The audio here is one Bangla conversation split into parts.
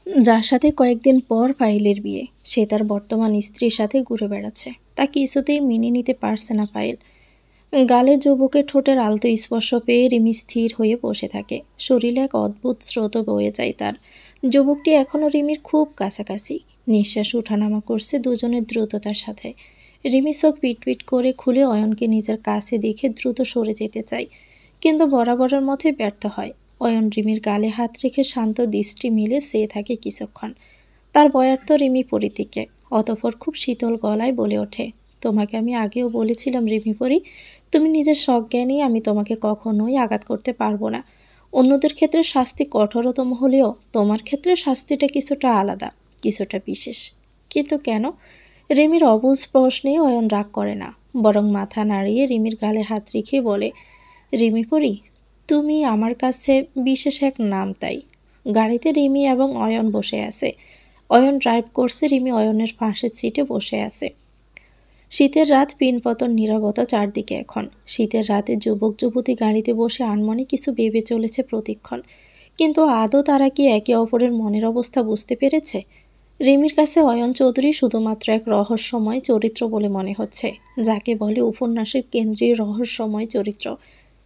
যার সাথে কয়েকদিন পর পায়েলের বিয়ে, সে তার বর্তমান স্ত্রীর সাথে ঘুরে বেড়াচ্ছে। তা কিছুতেই মেনে নিতে পারছে না পায়েল। গালে যুবকের ঠোঁটের আলতো স্পর্শ পেয়ে রিমি স্থির হয়ে বসে থাকে। শরীরে এক অদ্ভুত স্রোত বয়ে যায় তার। যুবকটি এখনও রিমির খুব কাছাকাছি। নিঃশ্বাস উঠানামা করছে দুজনের দ্রুততার সাথে। রিমি চোখ পিটপিট করে খুলে অয়নকে নিজের কাছে দেখে দ্রুত সরে যেতে চায়, কিন্তু বরাবরের মতোই ব্যর্থ হয়। অয়ন রিমির গালে হাত রেখে শান্ত দৃষ্টি মিলে চেয়ে থাকে কিছুক্ষণ। তার বয়ার্থ রিমি পরিতিকে। অতঃপর খুব শীতল গলায় বলে ওঠে, তোমাকে আমি আগেও বলেছিলাম রিমি পরি, তুমি নিজের সজ্ঞানেই আমি তোমাকে কখনোই আঘাত করতে পারবো না। অন্যদের ক্ষেত্রে শাস্তি কঠোরতম হলেও তোমার ক্ষেত্রে শাস্তিটা কিছুটা আলাদা, কিছুটা বিশেষ। কিন্তু কেন? রিমির অবুঝ প্রশ্নে অয়ন রাগ করে না, বরং মাথা নাড়িয়ে রিমির গালে হাত রেখে বলে, রিমি পরি, তুমি আমার কাছে বিশেষ এক নাম তাই। গাড়িতে রিমি এবং অয়ন বসে আছে। অয়ন ড্রাইভ করছে, রিমি অয়নের পাশের সিটে বসে আছে। শীতের রাত, পিনপতন নীরবতা চারদিকে এখন। শীতের রাতে যুবক যুবতী গাড়িতে বসে আনমনে কিছু ভেবে চলেছে প্রতিক্ষণ। কিন্তু আদৌ তারা কি একে অপরের মনের অবস্থা বুঝতে পেরেছে? রিমির কাছে অয়ন চৌধুরী শুধুমাত্র এক রহস্যময় চরিত্র বলে মনে হচ্ছে, যাকে বলে উপন্যাসের কেন্দ্রীয় রহস্যময় চরিত্র।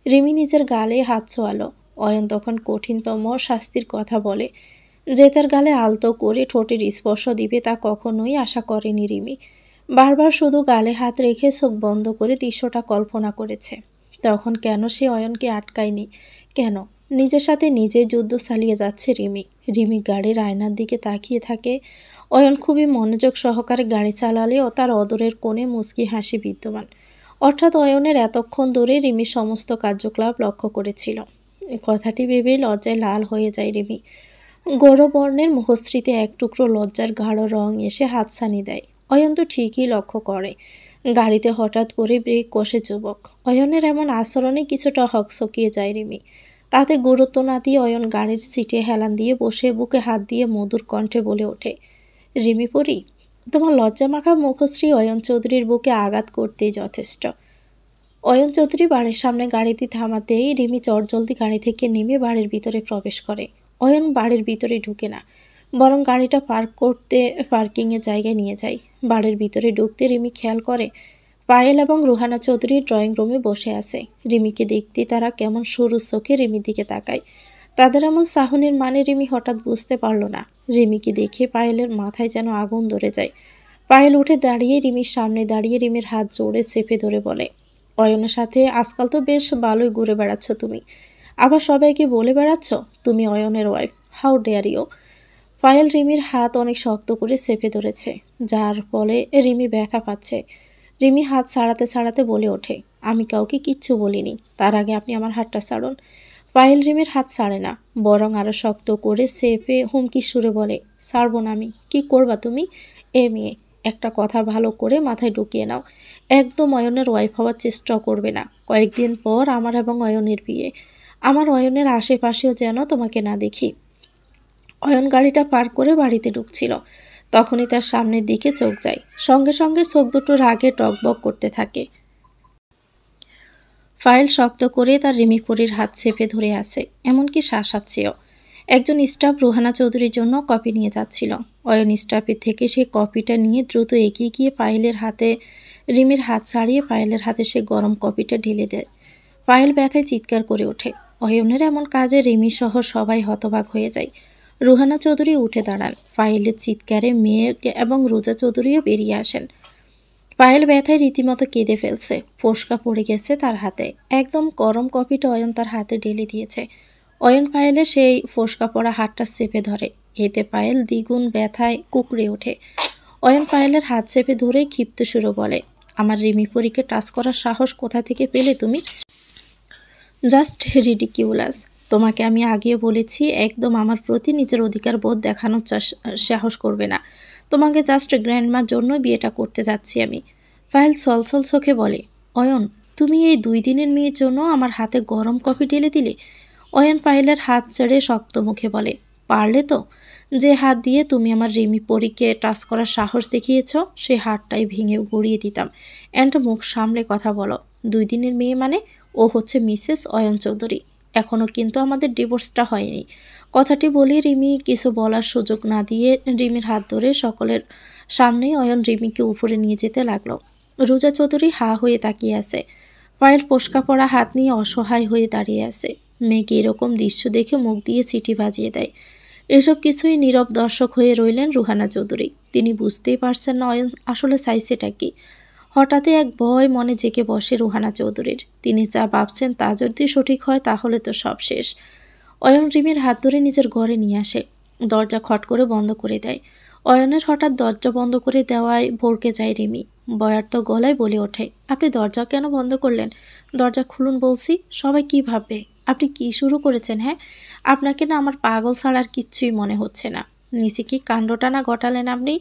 রিমি নিজের গালে হাত ছোঁয়ালো। অয়ন তখন কঠিনতম শাস্তির কথা বলে, যে তার গালে আলতো করে ঠোঁটের স্পর্শ দিবে তা কখনোই আশা করেনি রিমি। বারবার শুধু গালে হাত রেখে চোখ বন্ধ করে দৃশ্যটা কল্পনা করেছে। তখন কেন সে অয়নকে আটকায়নি? কেন নিজের সাথে নিজেই যুদ্ধ চালিয়ে যাচ্ছে রিমি? রিমি গাড়ির আয়নার দিকে তাকিয়ে থাকে। অয়ন খুবই মনোযোগ সহকারে গাড়ি চালালেও তার অদরের কোণে মুচকি হাসি বিদ্যমান। অর্থাৎ অয়নের এতক্ষণ ধরে রিমির সমস্ত কার্যকলাপ লক্ষ্য করেছিল। কথাটি ভেবেই লজ্জায় লাল হয়ে যায় রিমি। গৌরবর্ণের মুখশ্রীতে এক টুকরো লজ্জার গাঢ় রং এসে হাতছানি দেয়। অয়ন তো ঠিকই লক্ষ্য করে। গাড়িতে হঠাৎ করে ব্রেক কষে যুবক। অয়নের এমন আচরণে কিছুটা হকচকিয়ে যায় রিমি। তাতে গুরুত্ব না দিয়ে অয়ন গাড়ির সিটে হেলান দিয়ে বসে বুকে হাত দিয়ে মধুর কণ্ঠে বলে ওঠে, রিমি পরি, তোমার লজ্জামাখা মুখশ্রী অয়ন চৌধুরীর বুকে আঘাত করতেই যথেষ্ট। অয়ন চৌধুরী বাড়ির সামনে গাড়িটি থামাতেই রিমি চটজলদি গাড়ি থেকে নেমে বাড়ির ভিতরে প্রবেশ করে। অয়ন বাড়ির ভিতরে ঢুকে না, বরং গাড়িটা পার্ক করতে পার্কিংয়ের জায়গায় নিয়ে যায়। বাড়ির ভিতরে ঢুকতে রিমি খেয়াল করে পায়েল এবং রুহানা চৌধুরী ড্রয়িং রুমে বসে আছে। রিমিকে দেখতে তারা কেমন সরু চোখে রিমির দিকে তাকায়। তাদের এমন চাহনির মানে রিমি হঠাৎ বুঝতে পারল না। রিমিকে দেখে পায়েলের মাথায় যেন আগুন ধরে যায়। পায়েল উঠে দাঁড়িয়ে রিমির সামনে দাঁড়িয়ে রিমির হাত জোরে চেপে ধরে বলে, অয়নের সাথে আজকাল তো বেশ ভালোই ঘুরে বেড়াচ্ছ তুমি। আবার সবাইকে বলে বেড়াচ্ছ তুমি অয়নের wife. How dare you. Payel রিমির হাত অনেক শক্ত করে চেপে ধরেছে, যার ফলে রিমি ব্যথা পাচ্ছে। রিমি হাত ছাড়াতে ছাড়াতে বলে ওঠে, আমি কাউকে কিচ্ছু বলিনি, তার আগে আপনি আমার হাতটা ছাড়ুন। পায়েল রিমির হাত ছাড়ে না, বরং আরও শক্ত করে চেপে হুমকি সুরে বলে, ছাড়বো না আমি। কি করবা তুমি? এ মেয়ে, একটা কথা ভালো করে মাথায় ঢুকিয়ে নাও, একদম অয়নের ওয়াইফ হওয়ার চেষ্টা করবে না। কয়েকদিন পর আমার এবং অয়নের বিয়ে। আমার অয়নের আশেপাশেও যেন তোমাকে না দেখি। অয়ন গাড়িটা পার করে বাড়িতে ঢুকছিল, তখনই তার সামনের দিকে চোখ যায়। সঙ্গে সঙ্গে চোখ দুটো রাগে টকবক করতে থাকে। ফাইল শক্ত করে তার রিমিপুরির হাত চেপে ধরে আছে, এমনকি শাসাচ্ছেও। একজন স্টাফ রুহানা চৌধুরীর জন্য কপি নিয়ে যাচ্ছিল। অয়ন স্টাফের থেকে সে কপিটা নিয়ে দ্রুত এগিয়ে গিয়ে পায়েলের হাতে রিমির হাত ছাড়িয়ে পায়েলের হাতে সে গরম কপিটা ঢেলে দেয়। পায়েল ব্যথায় চিৎকার করে ওঠে। অয়নের এমন কাজে রিমি সহ সবাই হতবাক হয়ে যায়। রুহানা চৌধুরী উঠে দাঁড়ান। পায়েলের চিৎকারে মেয়ে এবং রোজা চৌধুরীও বেরিয়ে আসেন। পায়েল ব্যথায় রীতিমতো কেঁদে ফেলছে, ফোসকা পড়ে গেছে তার হাতে। একদম গরম কফিটা অয়ন তার হাতে ঢেলে দিয়েছে। অয়ন পায়েলের সেই ফোসকা পড়া হাতটা চেপে ধরে, এতে পায়েল দ্বিগুণ ব্যথায় কুঁকড়ে ওঠে। অয়ন পায়েলের হাত চেপে ধরে ক্ষিপ্ত সুরে বলে, আমার রিমিপুরিকে টাচ করার সাহস কোথা থেকে পেলে তুমি? Just ridiculous. তোমাকে আমি আগেও বলেছি, একদম আমার প্রতি নিজের অধিকার বোধ দেখানোর সাহস করবে না। তোমাকে জাস্ট গ্র্যান্ডমার জন্য বিয়েটা করতে যাচ্ছি আমি। ফাইল ছলছল চোখে বলে, অয়ন, তুমি এই 2 দিনের মেয়ের জন্য আমার হাতে গরম কফি ঢেলে দিলে? অয়ন পায়েলের হাত ছেড়ে শক্ত মুখে বলে, পারলে তো। যে হাত দিয়ে তুমি আমার রিমি পরীকে টাচ করার সাহস দেখিয়েছ, সে হাতটাই ভেঙে গড়িয়ে দিতাম। অ্যান্ড মুখ সামলে কথা বলো। 2 দিনের মেয়ে মানে? ও হচ্ছে মিসেস অয়ন চৌধুরী। এখনও কিন্তু আমাদের ডিভোর্সটা হয়নি। কথাটি বলে রিমি কিছু বলার সুযোগ না দিয়ে রিমির হাত ধরে সকলের সামনেই অয়ন রিমিকে উপরে নিয়ে যেতে লাগলো। রোজা চৌধুরী হা হয়ে তাকিয়ে আছে। পায়েল পোস্কা পড়া হাত নিয়ে অসহায় হয়ে দাঁড়িয়ে আছে। মেঘ এরকম দৃশ্য দেখে মুখ দিয়ে সিটি বাজিয়ে দেয়। এসব কিছুই নীরব দর্শক হয়ে রইলেন রুহানা চৌধুরী। তিনি বুঝতেই পারছেন না অয়ন আসলে চাইছেটা কি। হঠাৎই এক ভয় মনে জেগে বসে রুহানা চৌধুরীর। তিনি যা ভাবছেন তা যদি সঠিক হয় তাহলে তো সব শেষ। অয়ন রিমির হাত ধরে নিজের ঘরে নিয়ে আসে। দরজা খট করে বন্ধ করে দেয়। অয়নের হঠাৎ দরজা বন্ধ করে দেওয়ায় ভড়কে যায় রিমি। বয়ার্ত গলায় বলে ওঠে, আপনি দরজা কেন বন্ধ করলেন? দরজা খুলুন বলছি। সবাই কি ভাববে? আপনি কি শুরু করেছেন? হ্যাঁ, আপনাকে না আমার পাগল ছাড়া আর কিচ্ছুই মনে হচ্ছে না। নিচে কি কাণ্ডটা না ঘটালেন আপনি?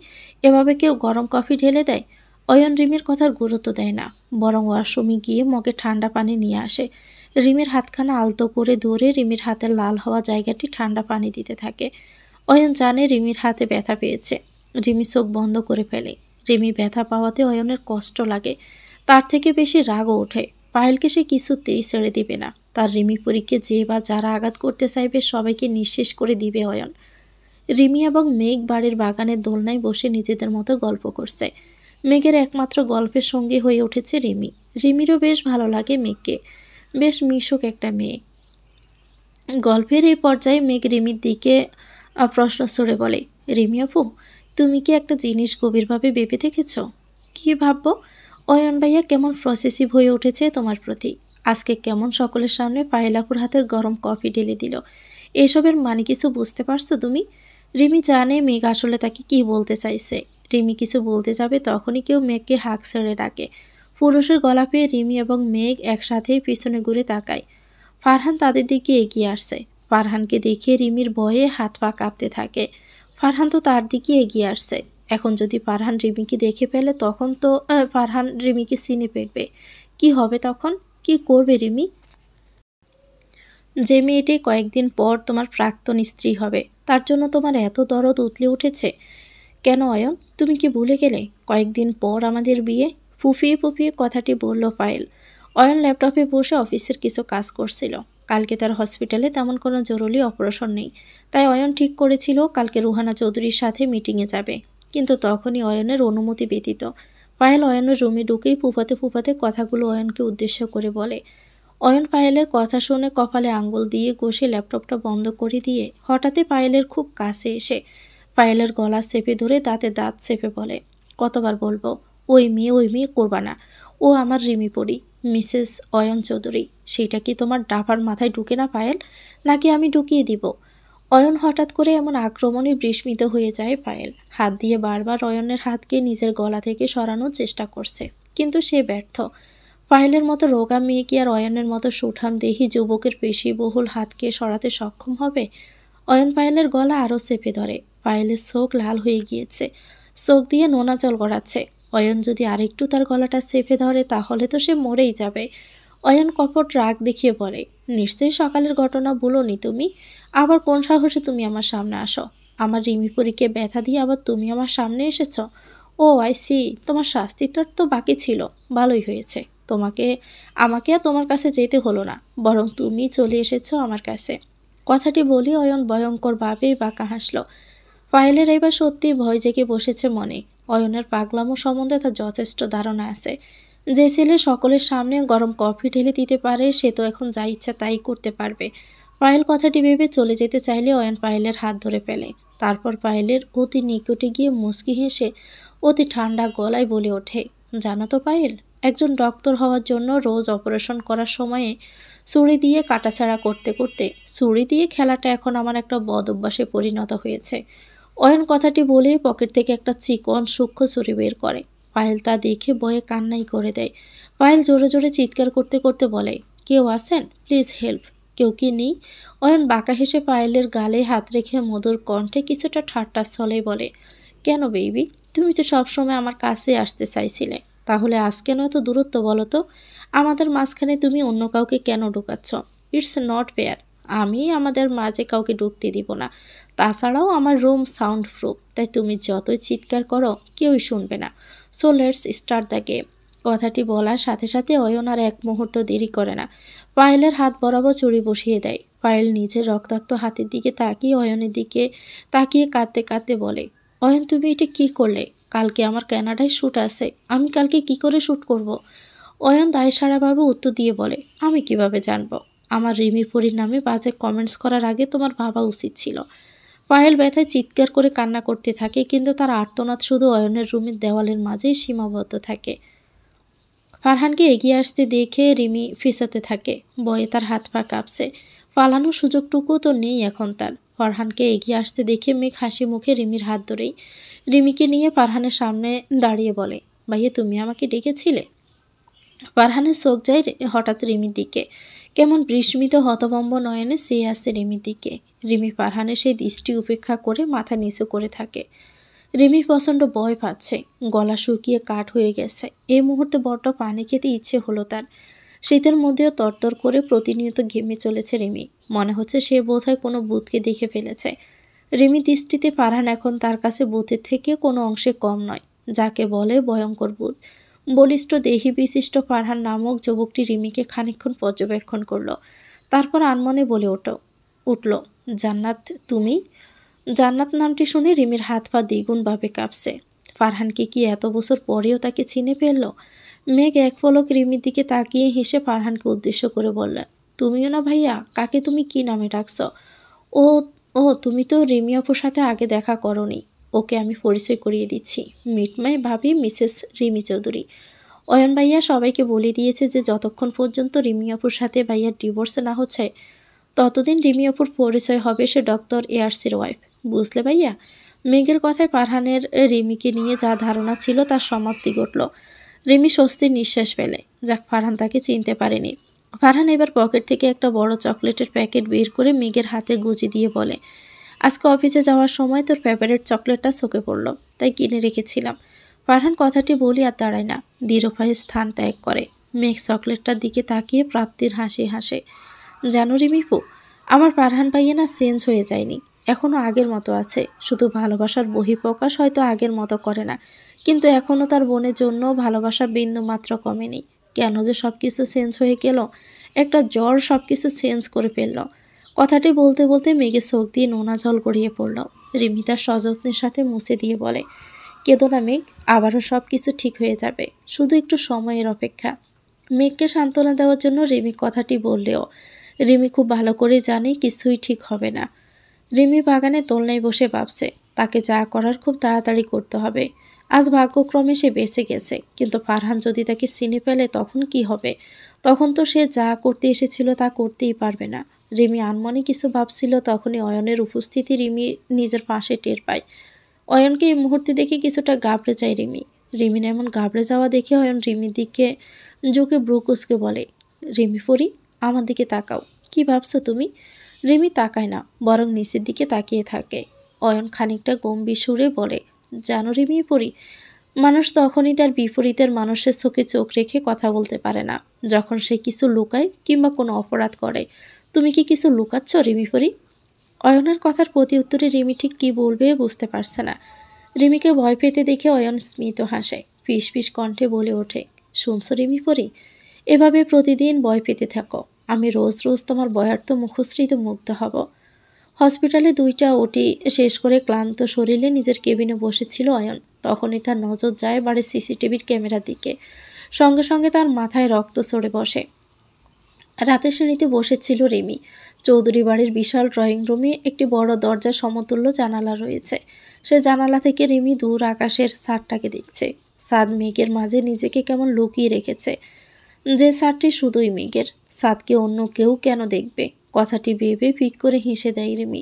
এভাবে কেউ গরম কফি ঢেলে দেয়? অয়ন রিমির কথার গুরুত্ব দেয় না, বরং ওয়াশরুমে গিয়ে মগে ঠান্ডা পানি নিয়ে আসে। রিমির হাতখানা আলতো করে ধরে রিমির হাতের লাল হওয়া জায়গাটি ঠান্ডা পানি দিতে থাকে। অয়ন জানে রিমির হাতে ব্যথা পেয়েছে। রিমি চোখ বন্ধ করে ফেলে। রিমি ব্যথা পাওয়াতে অয়নের কষ্ট লাগে। তার থেকে বেশি রাগও ওঠে। পায়েলকে সে কিছুতেই ছেড়ে দিবে না। তার রিমি পরীকে যে বা যারা আঘাত করতে চাইবে সবাইকে নিঃশেষ করে দিবে অয়ন। রিমি এবং মেঘ বাড়ির বাগানের দোলনায় বসে নিজেদের মতো গল্প করছে। মেঘের একমাত্র গল্পের সঙ্গী হয়ে উঠেছে রিমি। রিমিরও বেশ ভালো লাগে মেঘকে। বেশ মিশুক একটা মেয়ে। গল্পের এই পর্যায়ে মেঘ রিমির দিকে প্রশ্ন ছড়ে বলে, রিমি আপু, তুমি কি একটা জিনিস গভীরভাবে ভেবে দেখেছ? কি ভাববো? অয়ন ভাইয়া কেমন প্রসেসিভ হয়ে উঠেছে তোমার প্রতি। আজকে কেমন সকলের সামনে পায়েলাপুর হাতে গরম কফি ঢেলে দিল। এসবের মানে কিছু বুঝতে পারছো তুমি? রিমি জানে মেঘ আসলে তাকে কি বলতে চাইছে। রিমি কিছু বলতে যাবে তখনই কেউ মেঘকে হাঁক ছেড়ে ডাকে। পুরুষের গলা পেয়ে রিমি এবং মেঘ একসাথেই পিছনে ঘুরে তাকায়। ফারহান তাদের দিকে এগিয়ে আসছে। ফারহানকে দেখে রিমির ভয়ে হাত পা কাঁপতে থাকে। ফারহান তো তার দিকে এগিয়ে আসছে। এখন যদি ফারহান রিমিকে দেখে ফেলে তখন তো ফারহান রিমিকে চিনে ফেলবে। কি হবে তখন? কি করবে রিমি? যে মেয়েটি কয়েকদিন পর তোমার প্রাক্তন স্ত্রী হবে, তার জন্য তোমার এত দরদ উতলে উঠেছে কেন অয়ন? তুমি কি ভুলে গেলে কয়েকদিন পর আমাদের বিয়ে? ফুফিয়ে ফুফিয়ে কথাটি বলল পায়েল। অয়ন ল্যাপটপে বসে অফিসের কিছু কাজ করছিল। কালকে তার হসপিটালে তেমন কোনো জরুরি অপারেশন নেই, তাই অয়ন ঠিক করেছিল কালকে রুহানা চৌধুরীর সাথে মিটিংয়ে যাবে। কিন্তু তখনই অয়নের অনুমতি ব্যতীত পায়েল অয়নের রুমে ঢুকেই ফুফাতে ফুফাতে কথাগুলো অয়নকে উদ্দেশ্য করে বলে। অয়ন পায়েলের কথা শুনে কপালে আঙ্গুল দিয়ে ঘষে ল্যাপটপটা বন্ধ করে দিয়ে হঠাৎই পায়েলের খুব কাছে এসে পায়েলের গলা চেপে ধরে দাঁতে দাঁত চেপে বলে, কতবার বলবো ওই মেয়ে করবা না। ও আমার রিমি পড়ি, মিসেস অয়ন চৌধুরী। সেইটা কি তোমার ডাফার মাথায় ঢুকে না পায়েল? নাকি আমি ঢুকিয়ে দিব? অয়ন হঠাৎ করে এমন আক্রমণে বিস্মিত হয়ে যায় পায়েল। হাত দিয়ে বারবার অয়নের হাতকে নিজের গলা থেকে সরানোর চেষ্টা করছে, কিন্তু সে ব্যর্থ। পায়েলের মতো রোগা মেয়ে কি আর অয়নের মতো সুঠাম দেহি যুবকের পেশিবহুল হাতকে সরাতে সক্ষম হবে? অয়ন পায়েলের গলা আরও চেপে ধরে। পায়েলের চোখ লাল হয়ে গিয়েছে, চোখ দিয়ে নোনা জল গড়াচ্ছে। অয়ন যদি আরেকটু তার গলাটা চেপে ধরে তাহলে তো সে মরেই যাবে। অয়ন কপট রাগ দেখিয়ে বলে, নিশ্চয়ই সকালের ঘটনা বলোনি তুমি? আবার কোন সাহসে তুমি আমার সামনে আসো? আমার রিমিপুরীকে ব্যথা দিয়ে আবার তুমি আমার সামনে এসেছ? ও আই সি, তোমার শাস্তিটার তো বাকি ছিল। ভালোই হয়েছে, আমাকে আর তোমার কাছে যেতে হলো না, বরং তুমি চলে এসেছো আমার কাছে। কথাটি বলি অয়ন ভয়ঙ্করভাবেই বাঁকা হাসল। পায়েলের এবার সত্যি ভয় জেগে বসেছে মনে। অয়নের পাগলামো সম্বন্ধে তার যথেষ্ট ধারণা আছে। যে ছেলে সকলের সামনে গরম কফি ঢেলে দিতে পারে সে তো এখন যা ইচ্ছা তাই করতে পারবে। পায়েল কথাটি ভেবে চলে যেতে চাইলে অয়ন পায়েলের হাত ধরে ফেলে। তারপর পায়েলের অতি নিকটে গিয়ে মুচকি হেসে অতি ঠান্ডা গলায় বলে ওঠে, জানো তো পায়েল, একজন ডক্টর হওয়ার জন্য রোজ অপারেশন করার সময়ে ছুরি দিয়ে কাটাছাড়া করতে করতে ছুরি দিয়ে খেলাটা এখন আমার একটা বদ অভ্যাসে পরিণত হয়েছে। অয়ন কথাটি বলে পকেট থেকে একটা চিকন সূক্ষ্ম ছুরি বের করে। পায়েল তা দেখে ভয়ে কান্নাই করে দেয়। পায়েল জোরে জোরে চিৎকার করতে করতে বলে, কেউ আছেন? Please help. কেউ কি নেই? অয়ন বাঁকা হেসে পায়েলের গালে হাত রেখে মধুর কণ্ঠে কিছুটা ঠাট্টা ছলে বলে, কেন বেবি, তুমি তো সবসময় আমার কাছে আসতে চাইছিলে, তাহলে আজ কেন এত দূরত্ব বলো তো? আমাদের মাঝখানে তুমি অন্য কাউকে কেন ঢুকাচ্ছ? It's not fair. আমি আমাদের মাঝে কাউকে ঢুকতে দিব না। তাছাড়াও আমার রুম সাউন্ড প্রুফ, তাই তুমি যতই চিৎকার করো কেউই শুনবে না। So let's start the game. কথাটি বলার সাথে সাথে অয়ন আর এক মুহূর্ত দেরি করে না। পায়েলের হাত বরাবর ছুরি বসিয়ে দেয়। পায়েল নিজের রক্তাক্ত হাতের দিকে তাকিয়ে অয়নের দিকে তাকিয়ে কাঁদতে কাঁদতে বলে, অয়ন তুমি এটা কি করলে? কালকে আমার কানাডায় শ্যুট আছে, আমি কালকে কি করে শ্যুট করব? অয়ন দায়সারাভাবে উত্তর দিয়ে বলে, আমি কিভাবে জানবো? আমার রিমির পরীর নামে বাজে কমেন্টস করার আগে তোমার ভাবা উচিত ছিল। পায়েল ব্যথায় চিৎকার করে কান্না করতে থাকে, কিন্তু তার আর্তনাদ শুধু অয়নের রুমের দেওয়ালের মাঝেই সীমাবদ্ধ থাকে। ফারহানকে এগিয়ে আসতে দেখে রিমি ফিসাতে থাকে, ভয়ে তার হাত পা কাঁপছে। পালানোর সুযোগটুকু তো নেই এখন তার। ফারহানকে এগিয়ে আসতে দেখে মেঘ হাসি মুখে রিমির হাত ধরেই রিমিকে নিয়ে ফারহানের সামনে দাঁড়িয়ে বলে, ভাইয়া তুমি আমাকে ডেকেছিলে? ফারহানের চোখ যায় হঠাৎ রিমির দিকে, কেমন বিস্মিত হতভম্ব নয়নে চেয়ে আসে রিমির দিকে। রিমি ফারহানের সেই দৃষ্টি উপেক্ষা করে মাথা নিচু করে থাকে। রিমি প্রচণ্ড ভয় পাচ্ছে, গলা শুকিয়ে কাঠ হয়ে গেছে। এই মুহূর্তে বড্ড পানি খেতে ইচ্ছে হলো তার। শীতের মধ্যেও তরতর করে প্রতিনিয়ত ঘেমে চলেছে রিমি। মনে হচ্ছে সে বোধহয় কোনো ভূতকে দেখে ফেলেছে। রিমি দৃষ্টিতে ফারহান এখন তার কাছে ভূতের থেকে কোনো অংশে কম নয়, যাকে বলে ভয়ঙ্কর ভূত। বলিষ্ঠ দেহি বিশিষ্ট ফারহান নামক যুবকটি রিমিকে খানিকক্ষণ পর্যবেক্ষণ করল, তারপর আনমনে বলে উঠল, জান্নাত তুমি? জান্নাত নামটি শুনে রিমির হাত পা দ্বিগুণভাবে কাঁপছে। ফারহানকে কি এত বছর পরেও তাকে চিনে ফেলল? মেঘ এক পলক রিমির দিকে তাকিয়ে হেসে ফারহানকে উদ্দেশ্য করে বলল, তুমিও না ভাইয়া? কাকে তুমি কি নামে ডাকছ? ও ও তুমি তো রিমি আপুর সাথে আগে দেখা করনি। ওকে আমি পরিচয় করিয়ে দিচ্ছি, মিট মাই ভাবি মিসেস রিমি চৌধুরী। অয়ন ভাইয়া সবাইকে বলে দিয়েছে যে যতক্ষণ পর্যন্ত রিমি আপুর সাথে ভাইয়ার ডিভোর্স না হচ্ছে ততদিন রিমি আপুর পরিচয় হবে সে ডক্টর এয়ারসির ওয়াইফ। বুঝলে ভাইয়া? মেঘের কথায় ফারহানের রিমিকে নিয়ে যা ধারণা ছিল তার সমাপ্তি ঘটল। রিমি স্বস্তির নিঃশ্বাস ফেলে, যাক ফারহান তাকে চিনতে পারেনি। ফারহান এবার পকেট থেকে একটা বড় চকলেটের প্যাকেট বের করে মেঘের হাতে গুঁজে দিয়ে বলে, আজকে অফিসে যাওয়ার সময় তোর ফেভারিট চকলেটটা চোখে পড়ল, তাই কিনে রেখেছিলাম। ফারহান কথাটি বলি আর দাঁড়ায় না, দৃঢ়ভাবে স্থান ত্যাগ করে। মেঘ চকলেটটার দিকে তাকিয়ে প্রাপ্তির হাসি হাসে। জানো রিমিপু, আমার ফারহান ভাইয়া না চেঞ্জ হয়ে যায়নি, এখনও আগের মতো আছে। শুধু ভালোবাসার বহিঃপ্রকাশ হয়তো আগের মতো করে না, কিন্তু এখনও তার বোনের জন্য ভালোবাসা বিন্দু মাত্র কমেনি। কেন যে সব কিছু চেঞ্জ হয়ে গেল? একটা জ্বর সব কিছু চেঞ্জ করে ফেলল। কথাটি বলতে বলতে মেঘের চোখ দিয়ে নোনা জল গড়িয়ে পড়ল। রিমি তার সযত্নের সাথে মুছে দিয়ে বলে, কেঁদো না মেঘ, আবারও সব কিছু ঠিক হয়ে যাবে, শুধু একটু সময়ের অপেক্ষা। মেঘকে সান্ত্বনা দেওয়ার জন্য রিমি কথাটি বললেও রিমি খুব ভালো করে জানে কিছুই ঠিক হবে না। রিমি বাগানে দোলনায় বসে ভাবছে, তাকে যা করার খুব তাড়াতাড়ি করতে হবে। আজ ভাগ্যক্রমে সে বেঁচে গেছে, কিন্তু ফারহান যদি তাকে চিনে ফেলে তখন কি হবে? তখন তো সে যা করতে এসেছিল তা করতেই পারবে না। রিমি আনমনে কিছু ভাবছিল, তখনই অয়নের উপস্থিতি রিমি নিজের পাশে টের পায়। অয়নকে এই মুহূর্তে দেখে কিছুটা ঘাবড়ে যায় রিমি। রিমির এমন ঘাবড়ে যাওয়া দেখে অয়ন রিমির দিকে ঝুঁকে ব্রু কুঁচকে বলে, রিমি পরি, আমার দিকে তাকাও। কি ভাবছো তুমি? রিমি তাকায় না, বরং নিচের দিকে তাকিয়ে থাকে। অয়ন খানিকটা গম্ভীর সুরে বলে, জানো রিমি পরি, মানুষ তখনই তার বিপরীতের মানুষের চোখে চোখ রেখে কথা বলতে পারে না, যখন সে কিছু লুকায় কিংবা কোনো অপরাধ করে। তুমি কি কিছু লুকাচ্ছ রিমি পরি? অয়নের কথার প্রতি উত্তরে রিমি ঠিক কী বলবে বুঝতে পারছে না। রিমিকে ভয় পেতে দেখে অয়ন স্মিত হাসে, ফিস ফিস কণ্ঠে বলে ওঠে, শুনছো রিমি পরি, এভাবে প্রতিদিন ভয় পেতে থাকো, আমি রোজ রোজ তোমার ভয়ার্থ মুখশ্রীতে মুগ্ধ হব। হসপিটালে 2টা ওটি শেষ করে ক্লান্ত শরীরে নিজের কেবিনে বসেছিল অয়ন। তখনই তার নজর যায় বাড়ির সিসিটিভির ক্যামেরার দিকে। সঙ্গে সঙ্গে তার মাথায় রক্ত চড়ে বসে। রাতের শ্রেণীতে বসেছিল রিমি। চৌধুরী বাড়ির বিশাল ড্রয়িং রুমে একটি বড় দরজা সমতুল্য জানালা রয়েছে। সে জানালা থেকে রিমি দূর আকাশের ছাদটাকে দেখছে। ছাদ মেঘের মাঝে নিজেকে কেমন লুকিয়ে রেখেছে, যে ছাদটি শুধুই মেঘের। ছাদকে অন্য কেউ কেন দেখবে? কথাটি ভেবে ফিক করে হেসে দেয় রিমি।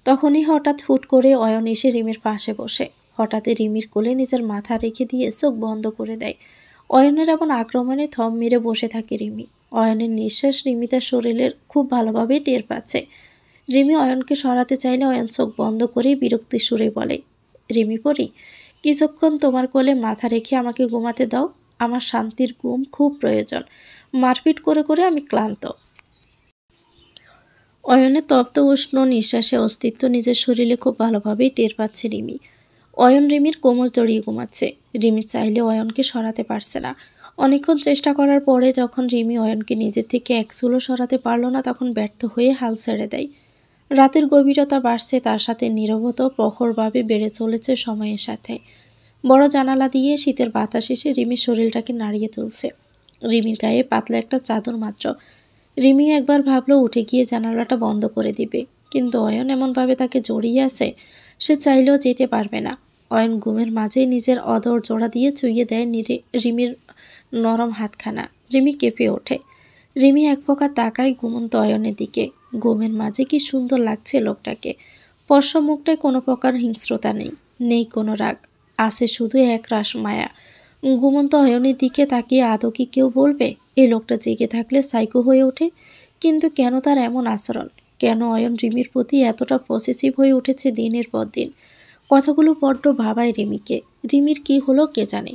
তখনই হঠাৎ হুট করে অয়ন এসে রিমির পাশে বসে। হঠাৎই রিমির কোলে নিজের মাথা রেখে দিয়ে চোখ বন্ধ করে দেয়। অয়নের এমন আক্রমণে থম মেরে বসে থাকে রিমি। অয়নের নিঃশ্বাস রিমি তার শরীরের খুব ভালোভাবে টের পাচ্ছে। রিমি অয়নকে সরাতে চাইলে অয়ন চোখ বন্ধ করে বিরক্তির সুরে বলে, রিমি পরি, কিছুক্ষণ তোমার কোলে মাথা রেখে আমাকে ঘুমাতে দাও, আমার শান্তির ঘুম খুব প্রয়োজন। মারপিট করে করে আমি ক্লান্ত। অয়নের তপ্ত উষ্ণ নিঃশ্বাসে অস্তিত্ব নিজের শরীরে খুব ভালোভাবেই টের পাচ্ছে রিমি। অয়ন রিমির কোমর জড়িয়ে ঘুমাচ্ছে। রিমি চাইলে অয়নকে সরাতে পারছে না। অনেকক্ষণ চেষ্টা করার পরে যখন রিমি অয়নকে নিজের থেকে এক চুলও সরাতে পারল না, তখন ব্যর্থ হয়ে হাল ছেড়ে দেয়। রাতের গভীরতা বাড়ছে, তার সাথে নীরবতাও প্রখরভাবে বেড়ে চলেছে সময়ের সাথে। বড় জানালা দিয়ে শীতের বাতাস এসে রিমির শরীরটাকে নাড়িয়ে তুলছে। রিমির গায়ে পাতলা একটা চাদর মাত্র। রিমি একবার ভাবলো উঠে গিয়ে জানালাটা বন্ধ করে দিবে, কিন্তু অয়ন এমনভাবে তাকে জড়িয়ে আছে, সে চাইলেও যেতে পারবে না। অয়ন ঘুমের মাঝেই নিজের অদর জোড়া দিয়ে চুইয়ে দেয় রিমির নরম হাতখানা। রিমি কেঁপে ওঠে। রিমি এক প্রকার তাকায় ঘুমন্ত অয়নের দিকে। ঘুমের মাঝে কি সুন্দর লাগছে লোকটাকে। স্পর্শ মুখটায় কোনো প্রকার হিংস্রতা নেই, নেই কোনো রাগ, আছে শুধু এক রাস মায়া। ঘুমন্ত অয়নের দিকে তাকিয়ে আদৌ কি কেউ বলবে এই লোকটা জেগে থাকলে সাইকো হয়ে ওঠে? কিন্তু কেন তার এমন আচরণ? কেন অয়ন রিমির প্রতি এতটা পসেসিভ হয়ে উঠেছে দিনের পর দিন? কথাগুলো বড্ড ভাবায় রিমিকে। রিমির কি হলো কে জানে।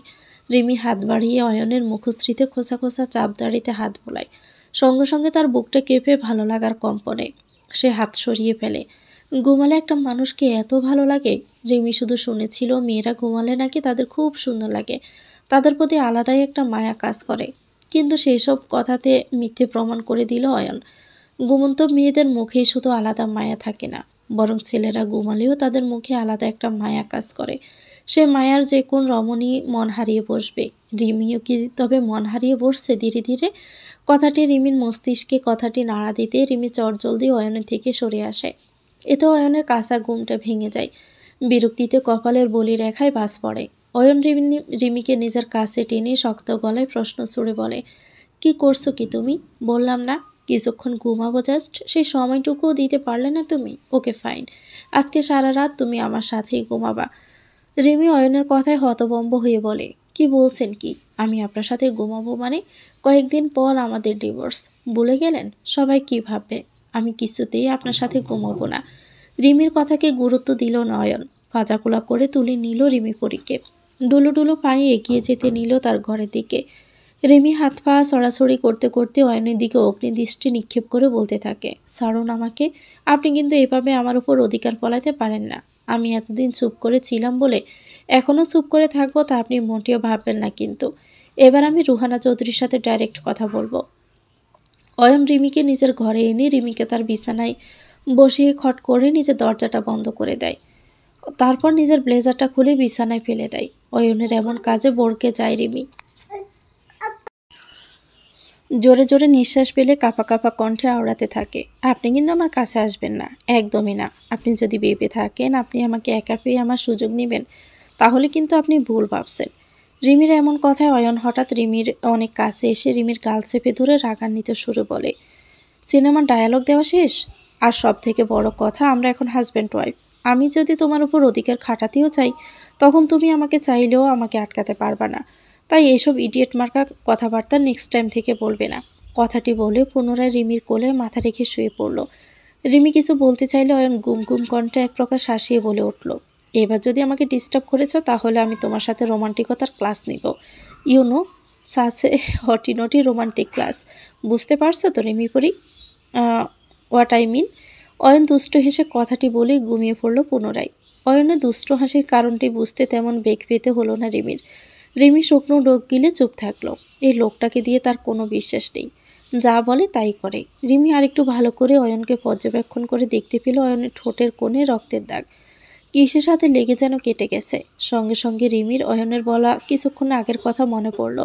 রিমি হাত বাড়িয়ে অয়নের মুখশ্রীতে খোসা খোসা চাপদাড়িতে হাত বোলায়। সঙ্গে সঙ্গে তার বুকটা কেঁপে ভালো লাগার কম্পনে সে হাত সরিয়ে ফেলে। ঘুমালে একটা মানুষকে এত ভালো লাগে? রিমি শুধু শুনেছিল মেয়েরা ঘুমালে নাকি তাদের খুব সুন্দর লাগে, তাদের প্রতি আলাদাই একটা মায়া কাজ করে। কিন্তু সেই সব কথাতে মিথ্যে প্রমাণ করে দিল অয়ন। ঘুমন্ত মেয়েদের মুখেই শুধু আলাদা মায়া থাকে না, বরং ছেলেরা ঘুমালেও তাদের মুখে আলাদা একটা মায়া কাজ করে। সে মায়ার যে কোন রমণী মন হারিয়ে বসবে। রিমিও কি তবে মন হারিয়ে বসছে ধীরে ধীরে? কথাটি রিমির মস্তিষ্কে কথাটি নাড়া দিতে রিমি চটজলদি অয়নের থেকে সরে আসে। এতে অয়নের কাঁচা ঘুমটা ভেঙে যায়। বিরক্তিতে কপালের বলি রেখায় বাস পড়ে। অয়ন রিমিকে নিজের কাছে টেনে শক্ত গলায় প্রশ্ন ছুড়ে বলে, কি করছো কি তুমি? বললাম না কিছুক্ষণ ঘুমাবো জাস্ট, সেই সময়টুকুও দিতে পারলে না তুমি? ওকে ফাইন, আজকে সারা রাত তুমি আমার সাথেই ঘুমাবা। রিমি অয়নের কথায় হতভম্ব হয়ে বলে, কি বলছেন কি? আমি আপনার সাথে ঘুমাবো মানে? কয়েকদিন পর আমাদের ডিভোর্স, ভুলে গেলেন? সবাই কি ভাববে? আমি কিছুতেই আপনার সাথে ঘুমাবো না। রিমির কথাকে গুরুত্ব দিল না অয়ন। পাজাকুলা করে তুলে নিল রিমি পরীকে। ডুলু ডুলু পায়ে এগিয়ে যেতে নিল তার ঘরের দিকে। রিমি হাত পা ছড়াছড়ি করতে করতে অয়নের দিকে অগ্নিদৃষ্টি নিক্ষেপ করে বলতে থাকে, ছাড়ুন আমাকে, আপনি কিন্তু এভাবে আমার উপর অধিকার ফলাতে পারেন না। আমি এতদিন চুপ করে ছিলাম বলে এখনও চুপ করে থাকবো তা আপনি মোটেও ভাববেন না কিন্তু। এবার আমি রুহানা চৌধুরীর সাথে ডাইরেক্ট কথা বলবো। অয়ন রিমিকে নিজের ঘরে এনে রিমিকে তার বিছানায় বসিয়ে খট করে নিজের দরজাটা বন্ধ করে দেয়। তারপর নিজের ব্লেজারটা খুলে বিছানায় ফেলে দেয়। অয়নের এমন কাজে বরকে যায় রিমি। জোরে জোরে নিঃশ্বাস ফেলে কাঁপা কাঁপা কণ্ঠে আওড়াতে থাকে, আপনি কিন্তু আমার কাছে আসবেন না, একদমই না। আপনি যদি ভেবে থাকেন আপনি আমাকে একা পেয়ে আমার সুযোগ নেবেন, তাহলে কিন্তু আপনি ভুল ভাবছেন। রিমির এমন কথায় অয়ন হঠাৎ রিমির অনেক কাছে এসে রিমির গাল চেপে ধরে রাগান্বিত সুরে বলে, সিনেমার ডায়ালগ দেওয়া শেষ? আর সব থেকে বড় কথা, আমরা এখন হাজব্যান্ড ওয়াইফ। আমি যদি তোমার উপর অধিকার খাটাতেও চাই, তখন তুমি আমাকে চাইলেও আমাকে আটকাতে পারবা না। তাই এইসব ইডিয়েট মার্কা কথাবার্তা নেক্সট টাইম থেকে বলবে না। কথাটি বলে পুনরায় রিমির কোলে মাথা রেখে শুয়ে পড়ল। রিমি কিছু বলতে চাইলে অয়ন গুম গুম কণ্ঠে এক প্রকার শাসিয়ে বলে উঠল, এবার যদি আমাকে ডিস্টার্ব করেছো তাহলে আমি তোমার সাথে রোমান্টিকতার ক্লাস নিব। ইউনো সাসে হটি নটি রোমান্টিক ক্লাস, বুঝতে পারছো তো রিমি পরি? What I mean. অয়ন দুষ্ট হেসে কথাটি বলেই ঘুমিয়ে পড়ল পুনরায়। অয়নের দুষ্ট হাসির কারণটি বুঝতে তেমন বেগ পেতে হলো না রিমির। রিমি শুকনো ডোক গিলে চুপ থাকলো। এই লোকটাকে দিয়ে তার কোনো বিশ্বাস নেই, যা বলে তাই করে। রিমি আরেকটু ভালো করে অয়নকে পর্যবেক্ষণ করে দেখতে পেল অয়নের ঠোঁটের কোণে রক্তের দাগ কিসের সাথে লেগে যেন কেটে গেছে। সঙ্গে সঙ্গে রিমির অয়নের বলা কিছুক্ষণ আগের কথা মনে পড়ল।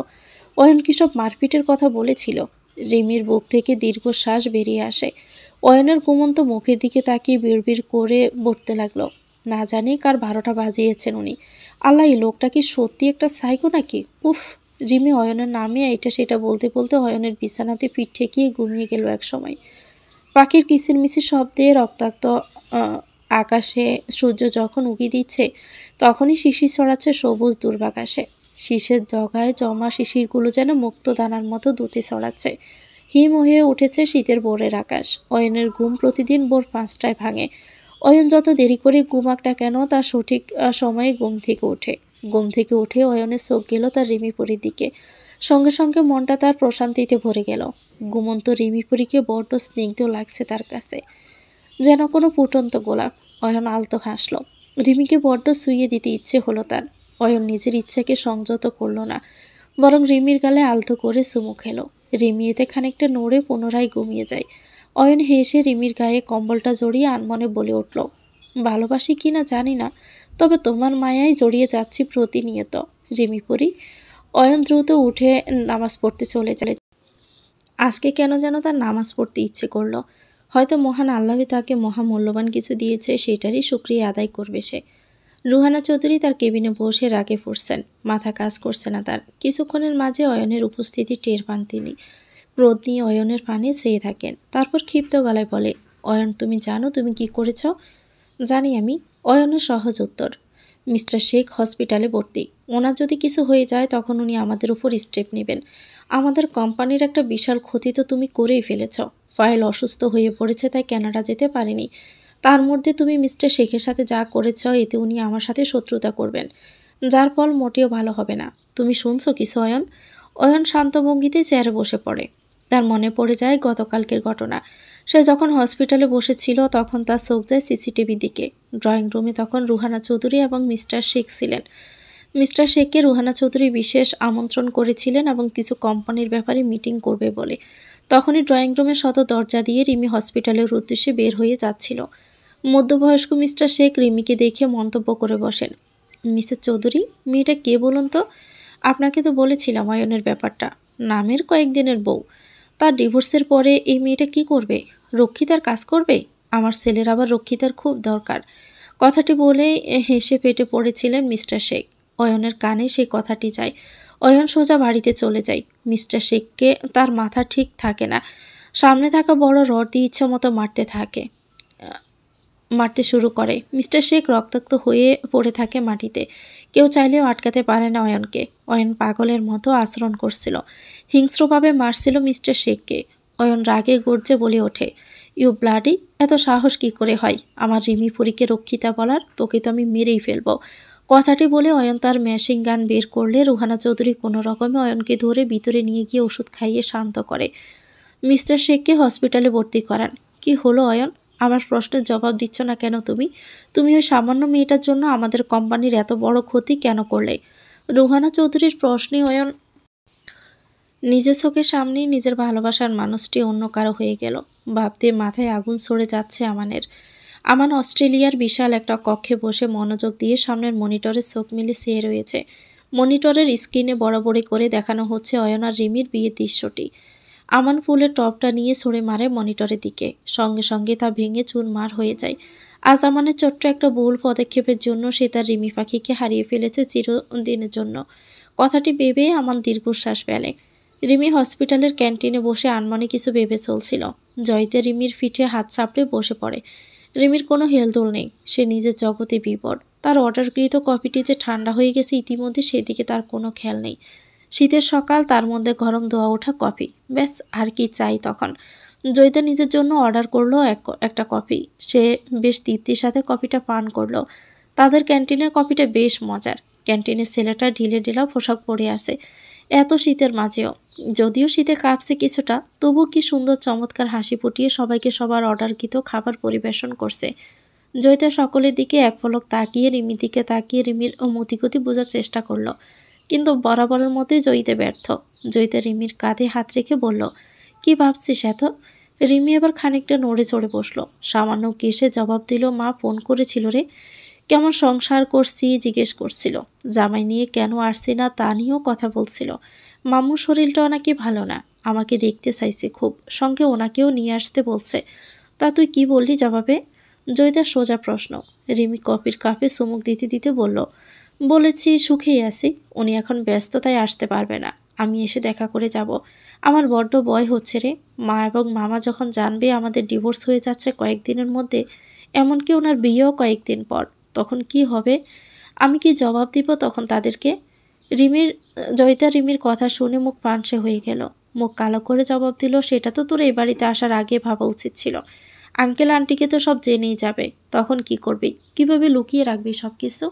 অয়ন কিসব মারপিটের কথা বলেছিল। রিমির বুক থেকে দীর্ঘশ্বাস বেরিয়ে আসে। অয়নের ঘুমন্ত মুখের দিকে তাকিয়ে বিড়বিড় করে বলতে লাগলো, না জানি কার 12টা বাজিয়েছেন উনি। আল্লাহ, এই লোকটা কি সত্যি একটা সাইকো নাকি? উফ। রিমি অয়নের নামে এটা সেটা বলতে বলতে অয়নের বিছানাতে পিঠ ঠেকিয়ে ঘুমিয়ে গেল এক সময়। পাখির কিচিরমিচির শব্দে রক্তাক্ত আকাশে সূর্য যখন উকি দিচ্ছে, তখনই শিশির ছড়াচ্ছে সবুজ দুর্বাকাশে। শীষের জগায় জমা শিশিরগুলো যেন মুক্ত দানার মতো দুতে ছড়াচ্ছে। হিম হয়ে উঠেছে শীতের ভোরের আকাশ। অয়নের ঘুম প্রতিদিন ভোর 5টায় ভাঙে। অয়ন যত দেরি করে ঘুমাক না কেন তার সঠিক সময়ে ঘুম থেকে ওঠে। ঘুম থেকে উঠে অয়নের চোখ গেল তার রিমিপুরীর দিকে। সঙ্গে সঙ্গে মনটা তার প্রশান্তিতে ভরে গেল। ঘুমন্ত রিমিপুরীকে বড্ড স্নিগ্ধ লাগছে তার কাছে, যেন কোনো ফুটন্ত গোলাপ। অয়ন আলতো হাসল। রিমিকে বড্ড শুইয়ে দিতে ইচ্ছে হলো তার। অয়ন নিজের ইচ্ছাকে সংযত করল না। বরং রিমির গালে আলতো করে চুমু খেলো। রিমি এতে খানিকটা নড়ে পুনরায় ঘুমিয়ে যায়। অয়ন হেসে রিমির গায়ে কম্বলটা জড়িয়ে আনমনে বলে উঠল, ভালোবাসি কিনা জানি না, তবে তোমার মায়ায় জড়িয়ে যাচ্ছি প্রতিনিয়ত রিমি পরি। অয়ন দ্রুত উঠে নামাজ পড়তে চলে যায়। আজকে কেন যেন তার নামাজ পড়তে ইচ্ছে করলো। হয়তো মহান আল্লাহই তাকে মহামূল্যবান কিছু দিয়েছে, সেটারই শুকরিয়া আদায় করবে সে। রুহানা চৌধুরী তার কেবিনে বসে রাগে ফুঁসছেন। মাথা কাজ করছে না তার। কিছুক্ষণের মাঝে অয়নের উপস্থিতি টের পান তিনি। ক্রোধ নিয়ে অয়নের পানে চেয়ে থাকেন। তারপর ক্ষিপ্ত গলায় বলে, অয়ন তুমি জানো তুমি কি করেছ? জানি আমি। অয়নের সহজ উত্তর। মিস্টার শেখ হসপিটালে ভর্তি। ওনার যদি কিছু হয়ে যায় তখন উনি আমাদের উপর স্টেপ নেবেন। আমাদের কোম্পানির একটা বিশাল ক্ষতি তো তুমি করেই ফেলেছ। ফাইল অসুস্থ হয়ে পড়েছে, তাই কানাডা যেতে পারেনি। তার মধ্যে তুমি মিস্টার শেখের সাথে যা করেছ, এতে উনি আমার সাথে শত্রুতা করবেন, যার ফল মোটেও ভালো হবে না। তুমি শুনছো কিছু অয়ন? অয়ন শান্ত ভঙ্গিতে চেয়ারে বসে পড়ে। তার মনে পড়ে যায় গতকালকের ঘটনা। সে যখন হসপিটালে বসেছিল তখন তার চোখ যায় সিসিটিভির দিকে। ড্রয়িং রুমে তখন রুহানা চৌধুরী এবং মিস্টার শেখ ছিলেন। মিস্টার শেখকে রুহানা চৌধুরী বিশেষ আমন্ত্রণ করেছিলেন এবং কিছু কোম্পানির ব্যাপারে মিটিং করবে বলে। তখনই ড্রয়িং রুমের শত দরজা দিয়ে রিমি হসপিটালের উদ্দেশ্যে বের হয়ে যাচ্ছিল। মধ্যবয়স্ক মিস্টার শেখ রিমিকে দেখে মন্তব্য করে বসেন, মিসেস চৌধুরী, মেয়েটা কে বলুন তো? আপনাকে তো বলেছিলাম অয়নের ব্যাপারটা। নামের কয়েকদিনের বউ। তার ডিভোর্সের পরে এই মেয়েটা কি করবে? রক্ষিতার কাজ করবে? আমার ছেলের আবার রক্ষিতার খুব দরকার। কথাটি বলে হেসে পেটে পড়েছিলেন মিস্টার শেখ। অয়নের কানে সেই কথাটি যায়। অয়ন সোজা বাড়িতে চলে যায়। মিস্টার শেখকে তার মাথা ঠিক থাকে না। সামনে থাকা বড় রড দিয়ে ইচ্ছে মতো মারতে শুরু করে। মিস্টার শেখ রক্তাক্ত হয়ে পড়ে থাকে মাটিতে। কেউ চাইলেও আটকাতে পারে না অয়নকে। অয়ন পাগলের মতো আচরণ করছিল, হিংস্রভাবে মারছিল মিস্টার শেখকে। অয়ন রাগে গর্জে বলে ওঠে, ইউ ব্লাডি, এত সাহস কি করে হয় আমার রিমি পুরীকে রক্ষিতা বলার? তোকে তো আমি মেরেই ফেলবো। কথাটি বলে অয়ন তার মেশিন গান বের করলে রুহানা চৌধুরী কোনো রকমে অয়নকে ধরে ভিতরে নিয়ে গিয়ে ওষুধ খাইয়ে শান্ত করে। মিস্টার শেখকে হসপিটালে ভর্তি করান। কি হলো অয়ন? আমার প্রশ্নের জবাব দিচ্ছ না কেন তুমি? তুমি ওই সামান্য মেয়েটার জন্য আমাদের কোম্পানির এত বড় ক্ষতি কেন করলে? রুহানা চৌধুরীর প্রশ্নে অয়ন নিজের চোখের সামনেই নিজের ভালোবাসার মানুষটি অন্য কারো হয়ে গেল। ভাবতে মাথায় আগুন সরে যাচ্ছে আমানের। আমান অস্ট্রেলিয়ার বিশাল একটা কক্ষে বসে মনোযোগ দিয়ে সামনের মনিটরে চোখ মিলে চেয়ে রয়েছে। মনিটরের স্ক্রিনে বরাবরি করে দেখানো হচ্ছে অয়ন আর রিমির বিয়ের দৃশ্যটি। আমান ফুলের টপটা নিয়ে ছুঁড়ে মারে মনিটরের দিকে। সঙ্গে সঙ্গে তা ভেঙে চুরমার হয়ে যায়। আজ আমানের ছোট্ট একটা ভুল পদক্ষেপের জন্য সে তার রিমি পাখিকে হারিয়ে ফেলেছে চিরদিনের জন্য। কথাটি ভেবে আমান দীর্ঘশ্বাস ফেলে। রিমি হসপিটালের ক্যান্টিনে বসে আনমনে কিছু ভেবে চলছিল। জয়িতা রিমির পিঠে হাত চাপড়ে বসে পড়ে। রিমির কোনো হেলদোল নেই। সে নিজের জগতে বিপদ। তার অর্ডারকৃত কফিটি যে ঠান্ডা হয়ে গেছে ইতিমধ্যে, সেদিকে তার কোনো খেয়াল নেই। শীতের সকাল, তার মধ্যে গরম ধোয়া ওঠা কফি, ব্যাস আর কি চাই তখন। জয়িতা নিজের জন্য অর্ডার করলো একটা কফি। সে বেশ তৃপ্তির সাথে কফিটা পান করলো। তাদের ক্যান্টিনের কফিটা বেশ মজার। ক্যান্টিনের ছেলেটা ঢিলে ঢিলা পোশাক পরে আছে, এত শীতের মাঝেও। যদিও শীতে কাঁপছে কিছুটা, তবু কি সুন্দর চমৎকার হাসি ফুটিয়ে সবাইকে সবার অর্ডারকৃত খাবার পরিবেশন করছে। জয়িতা সকলের দিকে এক পলক তাকিয়ে রিমির দিকে তাকিয়ে রিমির মতিগতি বোঝার চেষ্টা করলো, কিন্তু বরাবরের মতোই জয়িতা ব্যর্থ। জয়িতা রিমির কাঁধে হাত রেখে বলল, কি ভাবছিস এত? রিমি এবার খানিকটা নড়ে চড়ে বসলো। সামান্য কেসে জবাব দিল, মা ফোন করেছিল রে। কেমন সংসার করছি জিজ্ঞেস করছিল। জামাই নিয়ে কেন আসছি না তা নিয়েও কথা বলছিল। মামুর শরীরটাও নাকি ভালো না, আমাকে দেখতে চাইছে খুব, সঙ্গে ওনাকেও নিয়ে আসতে বলছে। তা তুই কি বললি জবাবে? জয়িতার সোজা প্রশ্ন। রিমি কফির কাপে চুমুক দিতে দিতে বলল, বলেছি সুখেই আছি, উনি এখন ব্যস্ততায় আসতে পারবে না, আমি এসে দেখা করে যাব। আমার বড্ড ভয় হচ্ছে রে। মা এবং মামা যখন জানবে আমাদের ডিভোর্স হয়ে যাচ্ছে কয়েকদিনের মধ্যে, এমনকি ওনার বিয়েও কয়েকদিন পর, তখন কি হবে? আমি কি জবাব দিব তখন তাদেরকে? জয়িতা রিমির কথা শুনে মুখ পানসে হয়ে গেল। মুখ কালো করে জবাব দিল, সেটা তো তোর এই বাড়িতে আসার আগে ভাবা উচিত ছিল। আঙ্কেল আন্টিকে তো সব জেনেই যাবে, তখন কি করবি? কিভাবে লুকিয়ে রাখবি সব কিছু?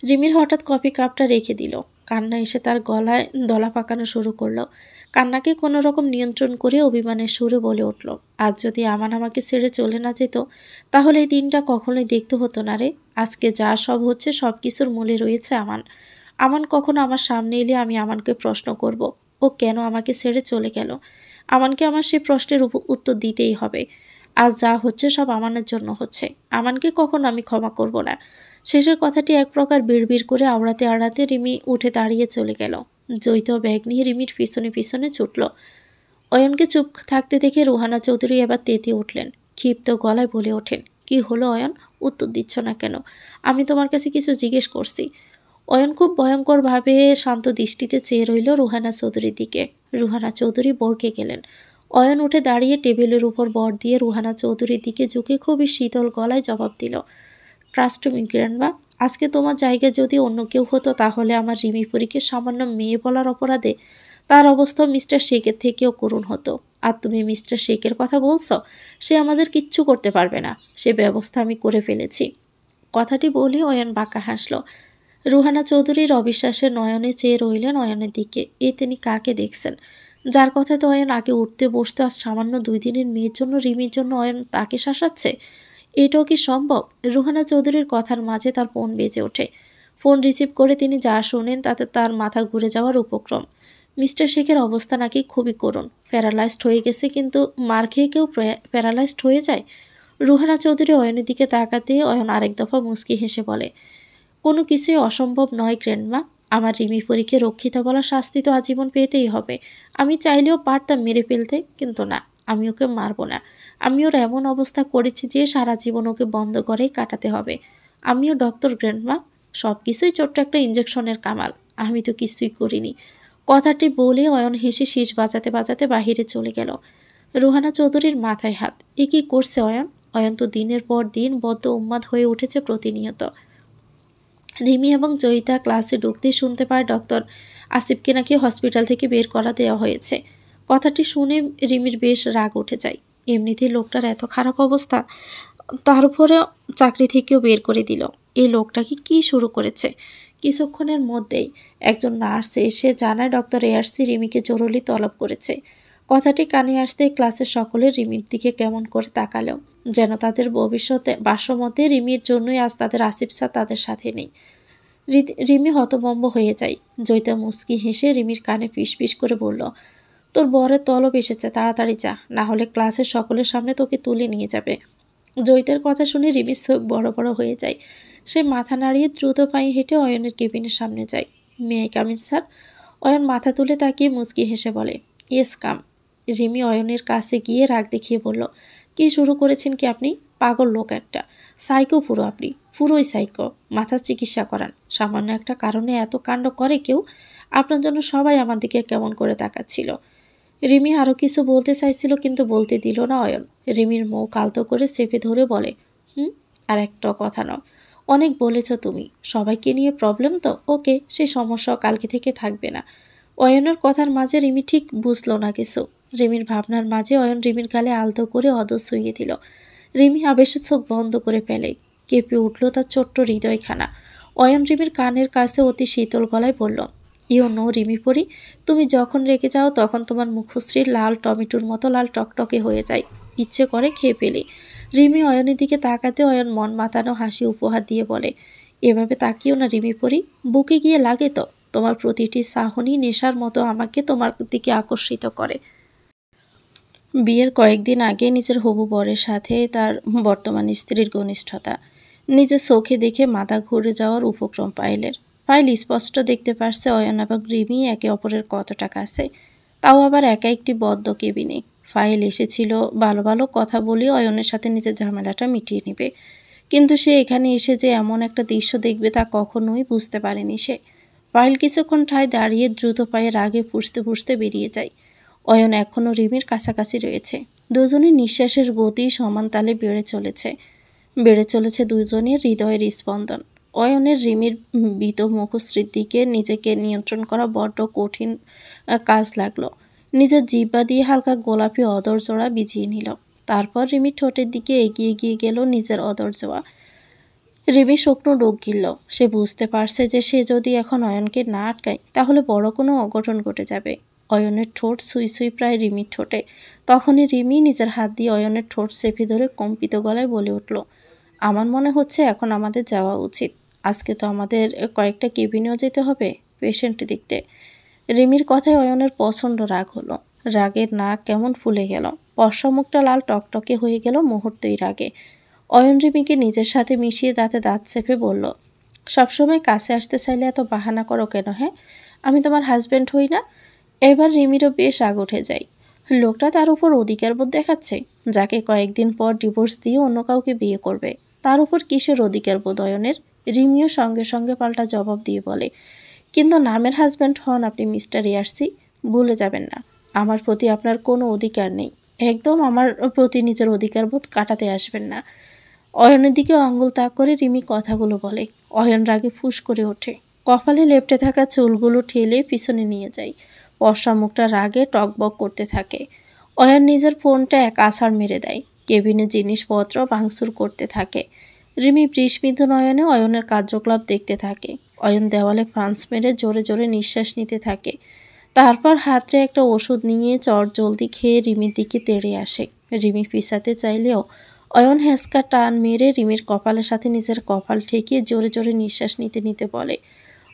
রিমির হঠাৎ কফি কাপটা রেখে দিল। কান্না এসে তার গলায় দলা পাকানো শুরু করলো। কান্নাকে কোনো রকম নিয়ন্ত্রণ করে অভিমানের সুরে বলে উঠল, আজ যদি আমান আমাকে ছেড়ে চলে না যেত, তাহলে এই দিনটা কখনোই দেখতে হতো না রে। আজকে যা সব হচ্ছে সব কিছুর মূলে রয়েছে আমান। আমান কখনো আমার সামনে এলে আমি আমানকে প্রশ্ন করব, ও কেন আমাকে ছেড়ে চলে গেল। আমানকে আমার সেই প্রশ্নের উত্তর দিতেই হবে। আজ যা হচ্ছে সব আমানের জন্য হচ্ছে। আমানকে কখনো আমি ক্ষমা করব না। শেষের কথাটি এক প্রকার বিড়বিড় করে আওড়াতে আওড়াতে রিমি উঠে দাঁড়িয়ে চলে গেল। জয়িত ব্যাগ নিয়ে রিমির পিছনে পিছনে ছুটল। অয়নকে চুপ থাকতে দেখে রুহানা চৌধুরী এবার তেতে উঠলেন। ক্ষিপ্ত গলায় বলে ওঠেন, কি হলো অয়ন? উত্তর দিচ্ছ না কেন? আমি তোমার কাছে কিছু জিজ্ঞেস করছি। অয়ন খুব ভয়ঙ্করভাবে শান্ত দৃষ্টিতে চেয়ে রইল রুহানা চৌধুরীর দিকে। রুহানা চৌধুরী বরকে গেলেন। অয়ন উঠে দাঁড়িয়ে টেবিলের উপর বর দিয়ে রুহানা চৌধুরীর দিকে ঝুঁকে খুবই শীতল গলায় জবাব দিল, ট্রাস্ট মি গ্র্যান্ডমা, আজকে তোমার জায়গায় যদি অন্য কেউ হতো তাহলে আমার রিমিপুরীকে সামান্য মেয়ে বলার অপরাধে তার অবস্থা মিস্টার শেখের থেকেও করুণ হতো। আর তুমি মিস্টার শেখের কথা বলছো? সে আমাদের কিচ্ছু করতে পারবে না, সে ব্যবস্থা আমি করে ফেলেছি। কথাটি বলে অয়ন বাঁকা হাসল। রুহানা চৌধুরীর অবিশ্বাসে নয়নে চেয়ে রইলেন অয়নের দিকে। তিনি কাকে দেখছেন? যার কথা তো অয়ন আগে উঠতে বসতে আর সামান্য 2 দিনের মেয়ের জন্য রিমির জন্য অয়ন তাকে শাসাচ্ছে। এটাও কি সম্ভব? রুহানা চৌধুরীর কথার মাঝে তার ফোন বেজে ওঠে। ফোন রিসিভ করে তিনি যা শোনেন তাতে তার মাথা ঘুরে যাওয়ার উপক্রম। মিস্টার শেখের অবস্থা নাকি খুবই করুণ, প্যারালাইজড হয়ে গেছে। কিন্তু মার খেয়ে কেউ প্যারালাইজড হয়ে যায়? রুহানা চৌধুরী অয়নের দিকে তাকাতে অয়ন আরেক দফা মুচকি হেসে বলে, কোনো কিছুই অসম্ভব নয় গ্র্যান্ডমা। আমার রিমি পরীকে রক্ষিতা বলা শাস্তি তো আজীবন পেতেই হবে। আমি চাইলেও পারতাম মেরে ফেলতে, কিন্তু না, আমি ওকে মারবো না। আমি ওর এমন অবস্থা করেছি যে সারা জীবন ওকে বন্ধ করেই কাটাতে হবে। আমিও ডক্টর গ্র্যান্ডমা, সব কিছুই ছোট্ট একটা ইঞ্জেকশনের কামাল। আমি তো কিছুই করিনি। কথাটি বলে অয়ন হেসে শীষ বাজাতে বাজাতে বাহিরে চলে গেল। রুহানা চৌধুরীর মাথায় হাত। এ কি করছে অয়ন? অয়ন তো দিনের পর দিন বদ্ধ উন্মাদ হয়ে উঠেছে প্রতিনিয়ত। রিমি এবং জয়িতা ক্লাসে ঢুকতেই শুনতে পায় ডক্টর আসিফকে নাকি হসপিটাল থেকে বের করা দেওয়া হয়েছে। কথাটি শুনে রিমির বেশ রাগ উঠে যায়। এমনিতেই লোকটার এত খারাপ অবস্থা, তার উপরে চাকরি থেকেও বের করে দিল। এই লোকটাকে কি শুরু করেছে? কিছুক্ষণের মধ্যেই একজন নার্স এসে জানায় ডক্টর এআরসি রিমিকে জরুরি তলব করেছে। কথাটি কানে আসতেই ক্লাসের সকলে রিমির দিকে কেমন করে তাকালো, যেন তাদের ভবিষ্যতে বাসমতে রিমির জন্যই আজ তাদের আসিফ স্যার তাদের সাথে নেই। রিমি হতভম্ব হয়ে যায়। জয়িতা মুস্কি হেসে রিমির কানে ফিস ফিস করে বলল, তোর বরের তলব এসেছে, তাড়াতাড়ি যা, না হলে ক্লাসের সকলের সামনে তোকে তুলে নিয়ে যাবে। জয়িতার কথা শুনে রিমির চোখ বড় বড় হয়ে যায়। সে মাথা নাড়িয়ে দ্রুত পায়ে হেঁটে অয়নের কেবিনের সামনে যায়। May I come in sir? Ayan মাথা তুলে তাকিয়ে মুচকি হেসে বলে, ইয়েস কাম। রিমি অয়নের কাছে গিয়ে রাগ দেখিয়ে বলল, কি শুরু করেছেন কি আপনি? পাগল লোক একটা, সাইকো পুরো, আপনি পুরোই সাইকো। মাথার চিকিৎসা করান, সামান্য একটা কারণে এত কাণ্ড করে কেউ? আপনার জন্য সবাই আমার দিকে কেমন করে তাকাচ্ছিল। রিমি আরও কিছু বলতে চাইছিল কিন্তু বলতে দিল না অয়ন। রিমির মুখ আলতো করে চেপে ধরে বলে, আর একটা কথা নয়, অনেক বলেছ তুমি, সবাইকে নিয়ে প্রবলেম তো, ওকে, সেই সমস্যাও কালকে থেকে থাকবে না। অয়নের কথার মাঝে রিমি ঠিক বুঝলো না কিছু। রিমির ভাবনার মাঝে অয়ন রিমির গালে আলতো করে অদর শুইয়ে দিল। রিমি আবেশে চোখ বন্ধ করে ফেলে। কেঁপে উঠল তার ছোট্ট হৃদয়খানা। অয়ন রিমির কানের কাছে অতি শীতল গলায় বলল, ইউ নো রিমি পরি, তুমি যখন রেগে যাও তখন তোমার মুখশ্রী লাল টমেটোর মতো লাল টকটকে হয়ে যায়, ইচ্ছে করে খেয়ে ফেলি। রিমি অয়নের দিকে তাকাতে অয়ন মন মাতানো হাসি উপহার দিয়ে বলে, এভাবে তাকিও না রিমি পরি, বুকে গিয়ে লাগে তো। তোমার প্রতিটি চাহনি নেশার মতো আমাকে তোমার দিকে আকর্ষিত করে। বিয়ের কয়েকদিন আগে নিজের হবু বরের সাথে তার বর্তমান স্ত্রীর ঘনিষ্ঠতা নিজের চোখে দেখে মাথা ঘুরে যাওয়ার উপক্রম পাইলের। ফাইল স্পষ্ট দেখতে পারছে অয়ন এবং রিমি একে অপরের কতটা কাছে, তাও আবার একা একটি বদ্ধ কেবিনে। ফাইল এসেছিল ভালো ভালো কথা বলে অয়নের সাথে নিজের ঝামেলাটা মিটিয়ে নেবে, কিন্তু সে এখানে এসে যে এমন একটা দৃশ্য দেখবে তা কখনোই বুঝতে পারেনি সে। ফাইল কিছুক্ষণ ঠায় দাঁড়িয়ে দ্রুত পায়ে রাগে ফুঁসতে ফুঁসতে বেরিয়ে যায়। অয়ন এখনও রিমির কাছাকাছি রয়েছে। দুজনের নিঃশ্বাসের গতি সমান তালে বেড়ে চলেছে দুজনের হৃদয়ের স্পন্দন। অয়নের রিমির ভীত মুখশ্রীর দিকে নিজেকে নিয়ন্ত্রণ করা বড্ড কঠিন কাজ লাগলো। নিজের জিহ্বা দিয়ে হালকা গোলাপি অদর জোড়া বিছিয়ে নিল। তারপর রিমির ঠোঁটের দিকে এগিয়ে গিয়ে গেল নিজের অদর জোড়া। রিমি শুকনো ডোক গিলল। সে বুঝতে পারছে যে সে যদি এখন অয়নকে না আটকায় তাহলে বড় কোনো অঘটন ঘটে যাবে। অয়নের ঠোঁট সুই সুই প্রায় রিমির ঠোঁটে। তখনই রিমি নিজের হাত দিয়ে অয়নের ঠোঁট চেপে ধরে কম্পিত গলায় বলে উঠল, আমার মনে হচ্ছে এখন আমাদের যাওয়া উচিত। আজকে তো আমাদের কয়েকটা কেবিনেও যেতে হবে পেশেন্ট দেখতে। রিমির কথায় অয়নের প্রচণ্ড রাগ হলো। রাগের নাক কেমন ফুলে গেল, ফর্সা মুখটা লাল টকটকে হয়ে গেল মুহূর্তেই রাগে। অয়ন রিমিকে নিজের সাথে মিশিয়ে দাঁতে দাঁত চেপে বলল, সবসময় কাছে আসতে চাইলে এত বাহানা করো কেন? হ্যাঁ, আমি তোমার হাজব্যান্ড হই না? এবার রিমিরও বেশ রাগ উঠে যায়। লোকটা তার উপর অধিকারবোধ দেখাচ্ছে, যাকে কয়েকদিন পর ডিভোর্স দিয়ে অন্য কাউকে বিয়ে করবে। তার উপর কিসের অধিকারবোধ অয়নের? রিমিও সঙ্গে সঙ্গে পাল্টা জবাব দিয়ে বলে, কিন্তু নামের হাজব্যান্ড হন আপনি মিস্টার ইয়ার্সি। ভুলে যাবেন না, আমার প্রতি আপনার কোনো অধিকার নেই। একদম আমার প্রতি নিজের অধিকারবোধ কাটাতে আসবেন না। অয়নের দিকে আঙুল তাক করে রিমি কথাগুলো বলে। অয়ন রাগে ফুঁস করে ওঠে, কপালে লেপ্টে থাকা চুলগুলো ঠেলে পিছনে নিয়ে যায়। ফর্সা মুখটা রাগে টকবক করতে থাকে। অয়ন নিজের ফোনটা এক আছাড় মেরে দেয়, কেবিনে জিনিসপত্র ভাঙচুর করতে থাকে। রিমি বৃষ্মিত নয়নে অয়নের কার্যকলাপ দেখতে থাকে। অয়ন দেওয়ালে ফ্রান্স মেরে জোরে জোরে নিঃশ্বাস নিতে থাকে। তারপর হাতে একটা ওষুধ নিয়ে চট জলদি খেয়ে রিমির দিকে তেড়ে আসে। রিমি পিছাতে চাইলেও অয়ন হ্যাঁচকা টান মেরে রিমির কপালের সাথে নিজের কপাল ঠেকিয়ে জোরে জোরে নিঃশ্বাস নিতে নিতে বলে,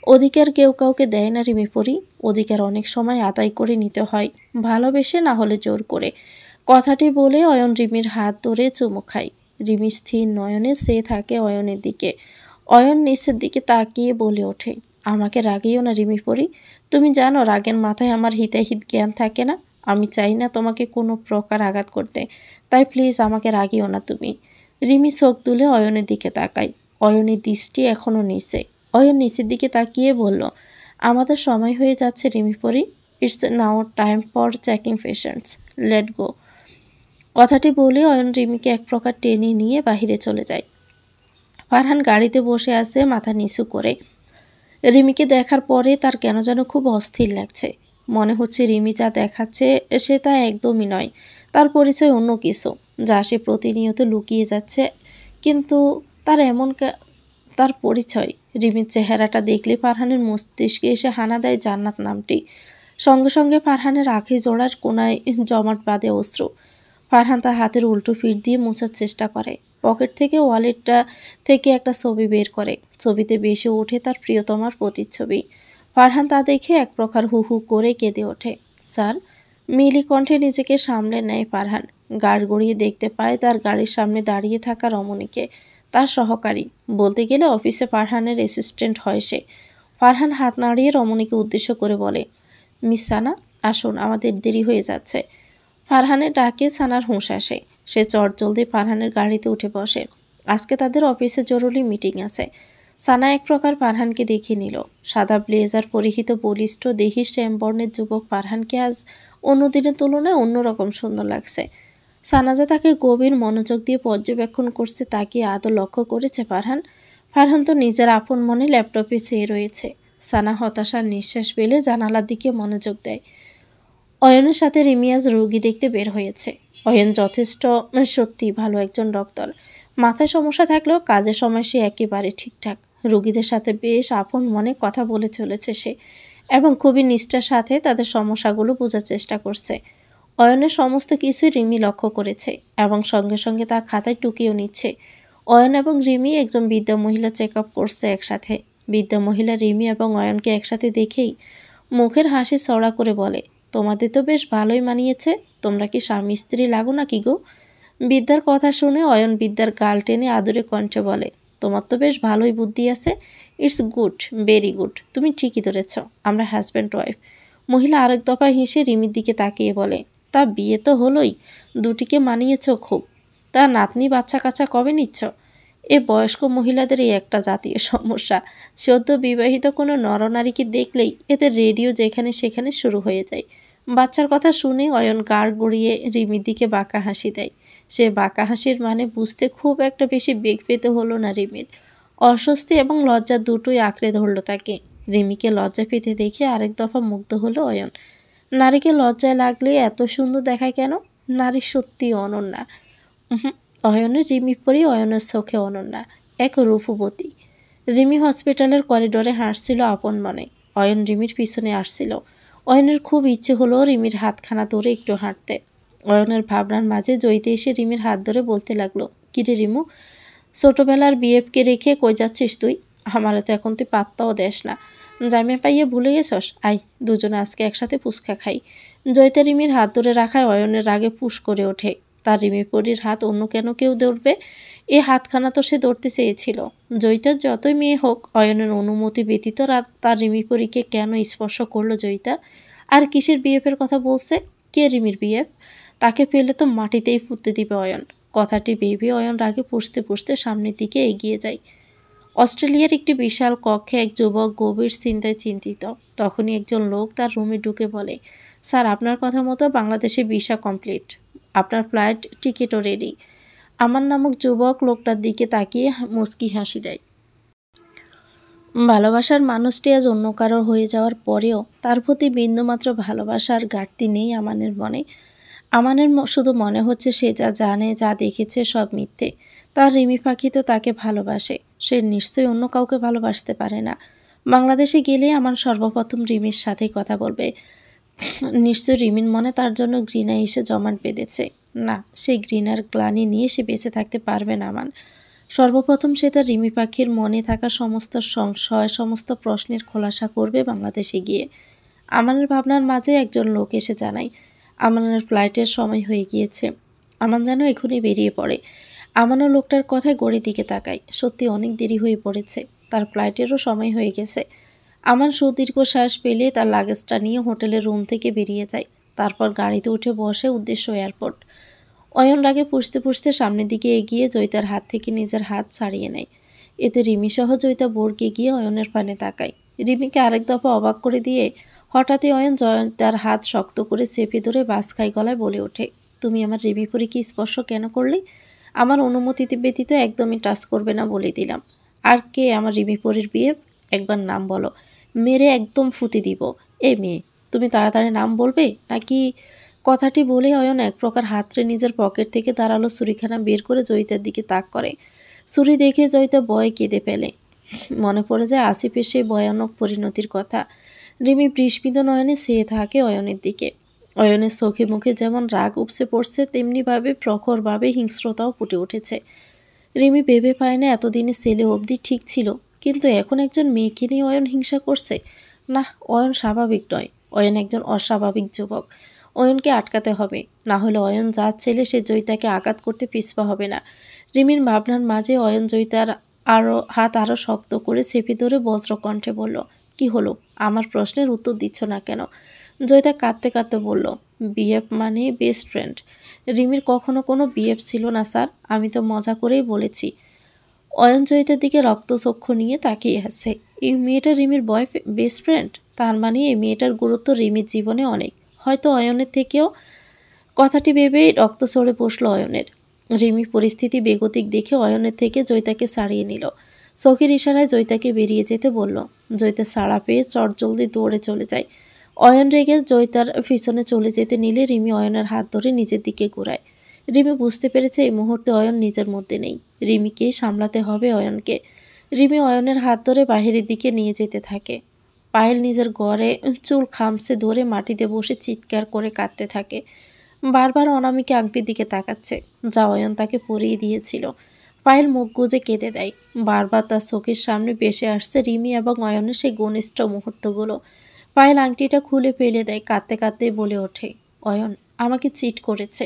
অধিকার কেউ কাউকে দেয় না রিমি পরি, অধিকার অনেক সময় আদায় করে নিতে হয়, ভালোবেসে না হলে জোর করে। কথাটি বলে অয়ন রিমির হাত ধরে চুমু খায়। রিমি স্থির নয়নে চেয়ে থাকে অয়নের দিকে। অয়ন নিচের দিকে তাকিয়ে বলে ওঠে, আমাকে রাগিও না রিমি পরি, তুমি জানো রাগের মাথায় আমার হিতাহিত জ্ঞান থাকে না। আমি চাই না তোমাকে কোনো প্রকার আঘাত করতে, তাই প্লিজ আমাকে রাগিও না তুমি। রিমি চোখ তুলে অয়নের দিকে তাকায়। অয়নের দৃষ্টি এখনও নিচে। অয়ন নিচের দিকে তাকিয়ে বলল, আমাদের সময় হয়ে যাচ্ছে রিমি পরি, it's now time for checking patients, let go. কথাটি বলে অয়ন রিমিকে এক প্রকার টেনে নিয়ে বাহিরে চলে যায়। ফারহান গাড়িতে বসে আছে মাথা নিচু করে। রিমিকে দেখার পরে তার কেন যেন খুব অস্থির লাগছে। মনে হচ্ছে রিমি যা দেখাচ্ছে সে তা একদমই নয়, তার পরিচয় অন্য কিছু, যা সে প্রতিনিয়ত লুকিয়ে যাচ্ছে। কিন্তু তার তার পরিচয়। রিমির চেহারাটা দেখলে ফারহানের মস্তিষ্কে এসে হানা দেয় জান্নাত নামটি। সঙ্গে সঙ্গে ফারহানের আঁখি জোড়ার কোনায় জমাট বাঁধে অশ্রু। ফারহান তার হাতের উল্টো ফিট দিয়ে মোছার চেষ্টা করে। পকেট থেকে ওয়ালেটটা থেকে একটা ছবি বের করে। ছবিতে বেশি ওঠে তার প্রিয়তমার প্রতিচ্ছবি। ফারহান তা দেখে এক প্রকার হু হু করে কেঁদে ওঠে। স্যার, মিলি কণ্ঠে নিজেকে সামলে নেয় ফারহান। গাড় গড়িয়ে দেখতে পায় তার গাড়ির সামনে দাঁড়িয়ে থাকা রমণীকে, তার সহকারী, বলতে গেলে অফিসে ফারহানের অ্যাসিস্ট্যান্ট হয় সে। ফারহান হাত নাড়িয়ে রমণীকে উদ্দেশ্য করে বলে, মিস সানা, আসুন, আমাদের দেরি হয়ে যাচ্ছে। ফারহানের ডাকে সানার হুঁশ আসে। সে চটজলদি ফারহানের গাড়িতে উঠে বসে। আজকে তাদের অফিসে জরুরি মিটিং আছে। সানা এক প্রকার ফারহানকে দেখে নিল। সাদা ব্লেজার পরিহিত বলিষ্ঠ দেহি শ্যামবর্ণের যুবক ফারহানকে আজ অন্য দিনের তুলনায় অন্যরকম সুন্দর লাগছে। সানা যে তাকে গভীর মনোযোগ দিয়ে পর্যবেক্ষণ করছে তা কি আদৌ লক্ষ্য করেছে ফারহান? ফারহান তো নিজের আপন মনে ল্যাপটপে চেয়ে রয়েছে। সানা হতাশার নিঃশ্বাস ফেলে জানালার দিকে মনোযোগ দেয়। অয়নের সাথে রিমি আজ রোগী দেখতে বের হয়েছে। অয়ন যথেষ্ট সত্যি ভালো একজন ডক্টর। মাথায় সমস্যা থাকলেও কাজের সময় সে একেবারে ঠিকঠাক। রোগীদের সাথে বেশ আপন মনে কথা বলে চলেছে সে, এবং খুবই নিষ্ঠার সাথে তাদের সমস্যাগুলো বোঝার চেষ্টা করছে। অয়নের সমস্ত কিছুই রিমি লক্ষ্য করেছে এবং সঙ্গে সঙ্গে তা খাতায় টুকিয়েও নিচ্ছে। অয়ন এবং রিমি একজন বৃদ্ধা মহিলা চেক আপ করছে একসাথে। বৃদ্ধা মহিলা রিমি এবং অয়নকে একসাথে দেখেই মুখের হাসি চড়া করে বলে, তোমাদের তো বেশ ভালোই মানিয়েছে, তোমরা কি স্বামী স্ত্রী লাগো নাকি গো? বিদ্যার কথা শুনে অয়ন বিদ্যার গাল টেনে আদুরে কণ্ঠে বলে, তোমার তো বেশ ভালোই বুদ্ধি আছে, ইটস গুড, ভেরি গুড, তুমি ঠিকই ধরেছ, আমরা হাজব্যান্ড ওয়াইফ। মহিলা আরেক দফা হেসে রিমির দিকে তাকিয়ে বলে, তা বিয়ে তো হলোই, দুটিকে মানিয়েছ খুব, তা নাতনি বাচ্চা কাচ্চা কবে নিচ্ছ? এ বয়স্ক মহিলাদের এই একটা জাতীয় সমস্যা, সদ্য বিবাহিত কোনো নরনারীকে দেখলেই এদের রেডিও যেখানে সেখানে শুরু হয়ে যায়। বাচ্চার কথা শুনে অয়ন গাড় গড়িয়ে রিমির দিকে বাঁকা হাসি দেয়। সে বাঁকা হাসির মানে বুঝতে খুব একটা বেশি বেগ পেতে হলো না রিমির। অস্বস্তি এবং লজ্জা দুটোই আঁকড়ে ধরল তাকে। রিমিকে লজ্জা পেতে দেখে আরেক দফা মুগ্ধ হলো অয়ন। নারীকে লজ্জায় লাগলে এত সুন্দর দেখায় কেন? নারী সত্যি অনন্যা। অয়নের রিমি পরি অয়নের চোখে অনন্যা, এক রূপবতী। রিমি হসপিটালের করিডোরে হাঁটছিল আপন মনে। অয়ন রিমির পিছনে আসছিল। অয়নের খুব ইচ্ছে হলো রিমির হাতখানা ধরে একটু হাঁটতে। অয়নের ভাবনার মাঝে জয়িতে এসে রিমির হাত ধরে বলতে লাগলো, কিরে রিমু, ছোটবেলার বিএফকে রেখে কই যাচ্ছিস তুই? আমারও তো এখন তুই পাত্তাও দেস না। জামাই পাইয়ে ভুলে গেছস? আই, দুজনে আজকে একসাথে ফুচকা খাই। জয়িতা রিমির হাত ধরে রাখায় অয়নের রাগে ফুঁস করে ওঠে। তার রিমি পরির হাত অন্য কেন কেউ ধরবে? এ হাতখানা তো সে ধরতে চেয়েছিল। জয়িতার যতই মেয়ে হোক, অয়নের অনুমতি ব্যতীত তার রিমি পরীকে কেন স্পর্শ করলো জয়িতা? আর কিসের বিএফের কথা বলছে? কে রিমির বিএফ? তাকে পেলে তো মাটিতেই পুঁততে দিবে অয়ন। কথাটি ভেবে অয়ন রাগে পুষতে পুষতে সামনের দিকে এগিয়ে যায়। অস্ট্রেলিয়ার একটি বিশাল কক্ষে এক যুবক গভীর চিন্তায় চিন্তিত। তখনই একজন লোক তার রুমে ঢুকে বলে, স্যার, আপনার কথা মতো বাংলাদেশে ভিসা কমপ্লিট, আপনার ফ্লাইট টিকিটও রেডি। আমান নামক যুবক লোকটার দিকে তাকিয়ে মুচকি হাসি দেয়। ভালোবাসার মানুষটি আজ অন্য কারোর হয়ে যাওয়ার পরেও তার প্রতি বিন্দুমাত্র ভালোবাসার ঘাটতি নেই আমানের মনে। আমানের শুধু মনে হচ্ছে সে যা জানে, যা দেখেছে সব মিথ্যে। তার রিমি পাখি তো তাকে ভালোবাসে, সে নিশ্চয়ই অন্য কাউকে ভালোবাসতে পারে না। বাংলাদেশে গেলে আমার সর্বপ্রথম রিমির সাথেই কথা বলবে। নিশ্চয় রিমির মনে তার জন্য ঘৃণা এসে জমাট বেঁধেছে। না, সেই ঘৃণার গ্লানি নিয়ে সে বেঁচে থাকতে পারবে না। আমান সর্বপ্রথম সে তার রিমি পাখির মনে থাকা সমস্ত সংশয়, সমস্ত প্রশ্নের খোলাসা করবে বাংলাদেশে গিয়ে। আমানের ভাবনার মাঝে একজন লোক এসে জানায়, আমানের ফ্লাইটের সময় হয়ে গিয়েছে। আমান যেন এখনই বেরিয়ে পড়ে। আমানও লোকটার কথায় গড়ির দিকে তাকায়। সত্যি অনেক দেরি হয়ে পড়েছে, তার ফ্লাইটেরও সময় হয়ে গেছে। আমান সুদীর্ঘ শ্বাস পেলে তার লাগেজটা নিয়ে হোটেলের রুম থেকে বেরিয়ে যায়। তারপর গাড়িতে উঠে বসে, উদ্দেশ্য এয়ারপোর্ট। অয়ন রাগে পুষতে পুষতে সামনের দিকে এগিয়ে জয়িতার হাত থেকে নিজের হাত ছাড়িয়ে নেয়। এতে রিমিসহ জয়িতা বোরকে গিয়ে অয়নের পানে তাকায়। রিমিকে আরেক দফা অবাক করে দিয়ে হঠাৎই অয়ন জয়িতার হাত শক্ত করে চেপে ধরে বাসখাই গলায় বলে ওঠে, তুমি আমার রিমি পরীকে স্পর্শ কেন করলে? আমার অনুমতিতে ব্যতীত একদমই টাচ করবে না বলে দিলাম। আর কে আমার রিমি পরীর বিয়ে? একবার নাম বলো, মেরে একদম ফুটি দিব। এ মেয়ে, তুমি তাড়াতাড়ি নাম বলবে নাকি? কথাটি বলে অয়ন এক প্রকার হাতড়ে নিজের পকেট থেকে ধারালো ছুরিখানা বের করে জয়িতার দিকে তাক করে। ছুরি দেখে জয়িতা ভয়ে কেঁদে ফেলে। মনে পড়ে যায় আসিফের সেই ভয়ানক পরিণতির কথা। রিমি বিস্মিত নয়নে চেয়ে থাকে অয়নের দিকে। অয়নের চোখে মুখে যেমন রাগ উপসে পড়ছে, তেমনিভাবে প্রখরভাবে হিংস্রতাও ফুটে উঠেছে। রিমি ভেবে পায় না এতদিনে ছেলে অবধি ঠিক ছিল, কিন্তু এখন একজন মেয়েকে নিয়ে অয়ন হিংসা করছে। না, অয়ন স্বাভাবিক নয়, অয়ন একজন অস্বাভাবিক যুবক। অয়নকে আটকাতে হবে, না হলে অয়ন যা ছেলে সে জয়িতাকে আঘাত করতে পিছপা হবে না। রিমির ভাবনার মাঝে অয়ন জয়িতার হাত আরও শক্ত করে চেপে ধরে বজ্র কণ্ঠে বলল, কি হলো? আমার প্রশ্নের উত্তর দিচ্ছ না কেন? জয়িতা কাঁদতে কাঁদতে বলল, বিএফ মানে বেস্ট ফ্রেন্ড। রিমির কখনো কোনো বিএফ ছিল না স্যার, আমি তো মজা করেই বলেছি। অয়ন জয়িতার দিকে রক্তচক্ষু নিয়ে তাকিয়ে আছে। এই মেয়েটা রিমির বেস্ট ফ্রেন্ড? তার মানে এই মেয়েটার গুরুত্ব রিমির জীবনে অনেক, হয়তো অয়নের থেকেও। কথাটি ভেবেই রক্ত চড়ে বসল অয়নের। রিমি পরিস্থিতি বেগতিক দেখে অয়নের থেকে জয়িতাকে ছাড়িয়ে নিল। চোখের ইশারায় জয়িতাকে বেরিয়ে যেতে বলল। জয়িতা ছাড়া পেয়ে চটজলদি দৌড়ে চলে যায়। অয়ন রেগে জয়িতার পিছনে চলে যেতে নিলে রিমি অয়নের হাত ধরে নিজের দিকে ঘোরায়। রিমি বুঝতে পেরেছে এই মুহূর্তে অয়ন নিজের মধ্যে নেই, রিমিকেই সামলাতে হবে অয়নকে। রিমি অয়নের হাত ধরে বাহিরের দিকে নিয়ে যেতে থাকে। পায়েল নিজের ঘরে চুল খামছে ধরে মাটিতে বসে চিৎকার করে কাঁদতে থাকে। বারবার অনামিকা আংটির দিকে তাকাচ্ছে, যা অয়ন তাকে পরিয়ে দিয়েছিল। পায়েল মুখ গুজে কেঁদে দেয়। বারবার তার চোখের সামনে ভেসে আসছে রিমি এবং অয়নের সেই ঘনিষ্ঠ মুহূর্তগুলো। পায়েল আংটিটা খুলে ফেলে দেয়, কাঁদতে কাঁদতেই বলে ওঠে, অয়ন আমাকে চিট করেছে।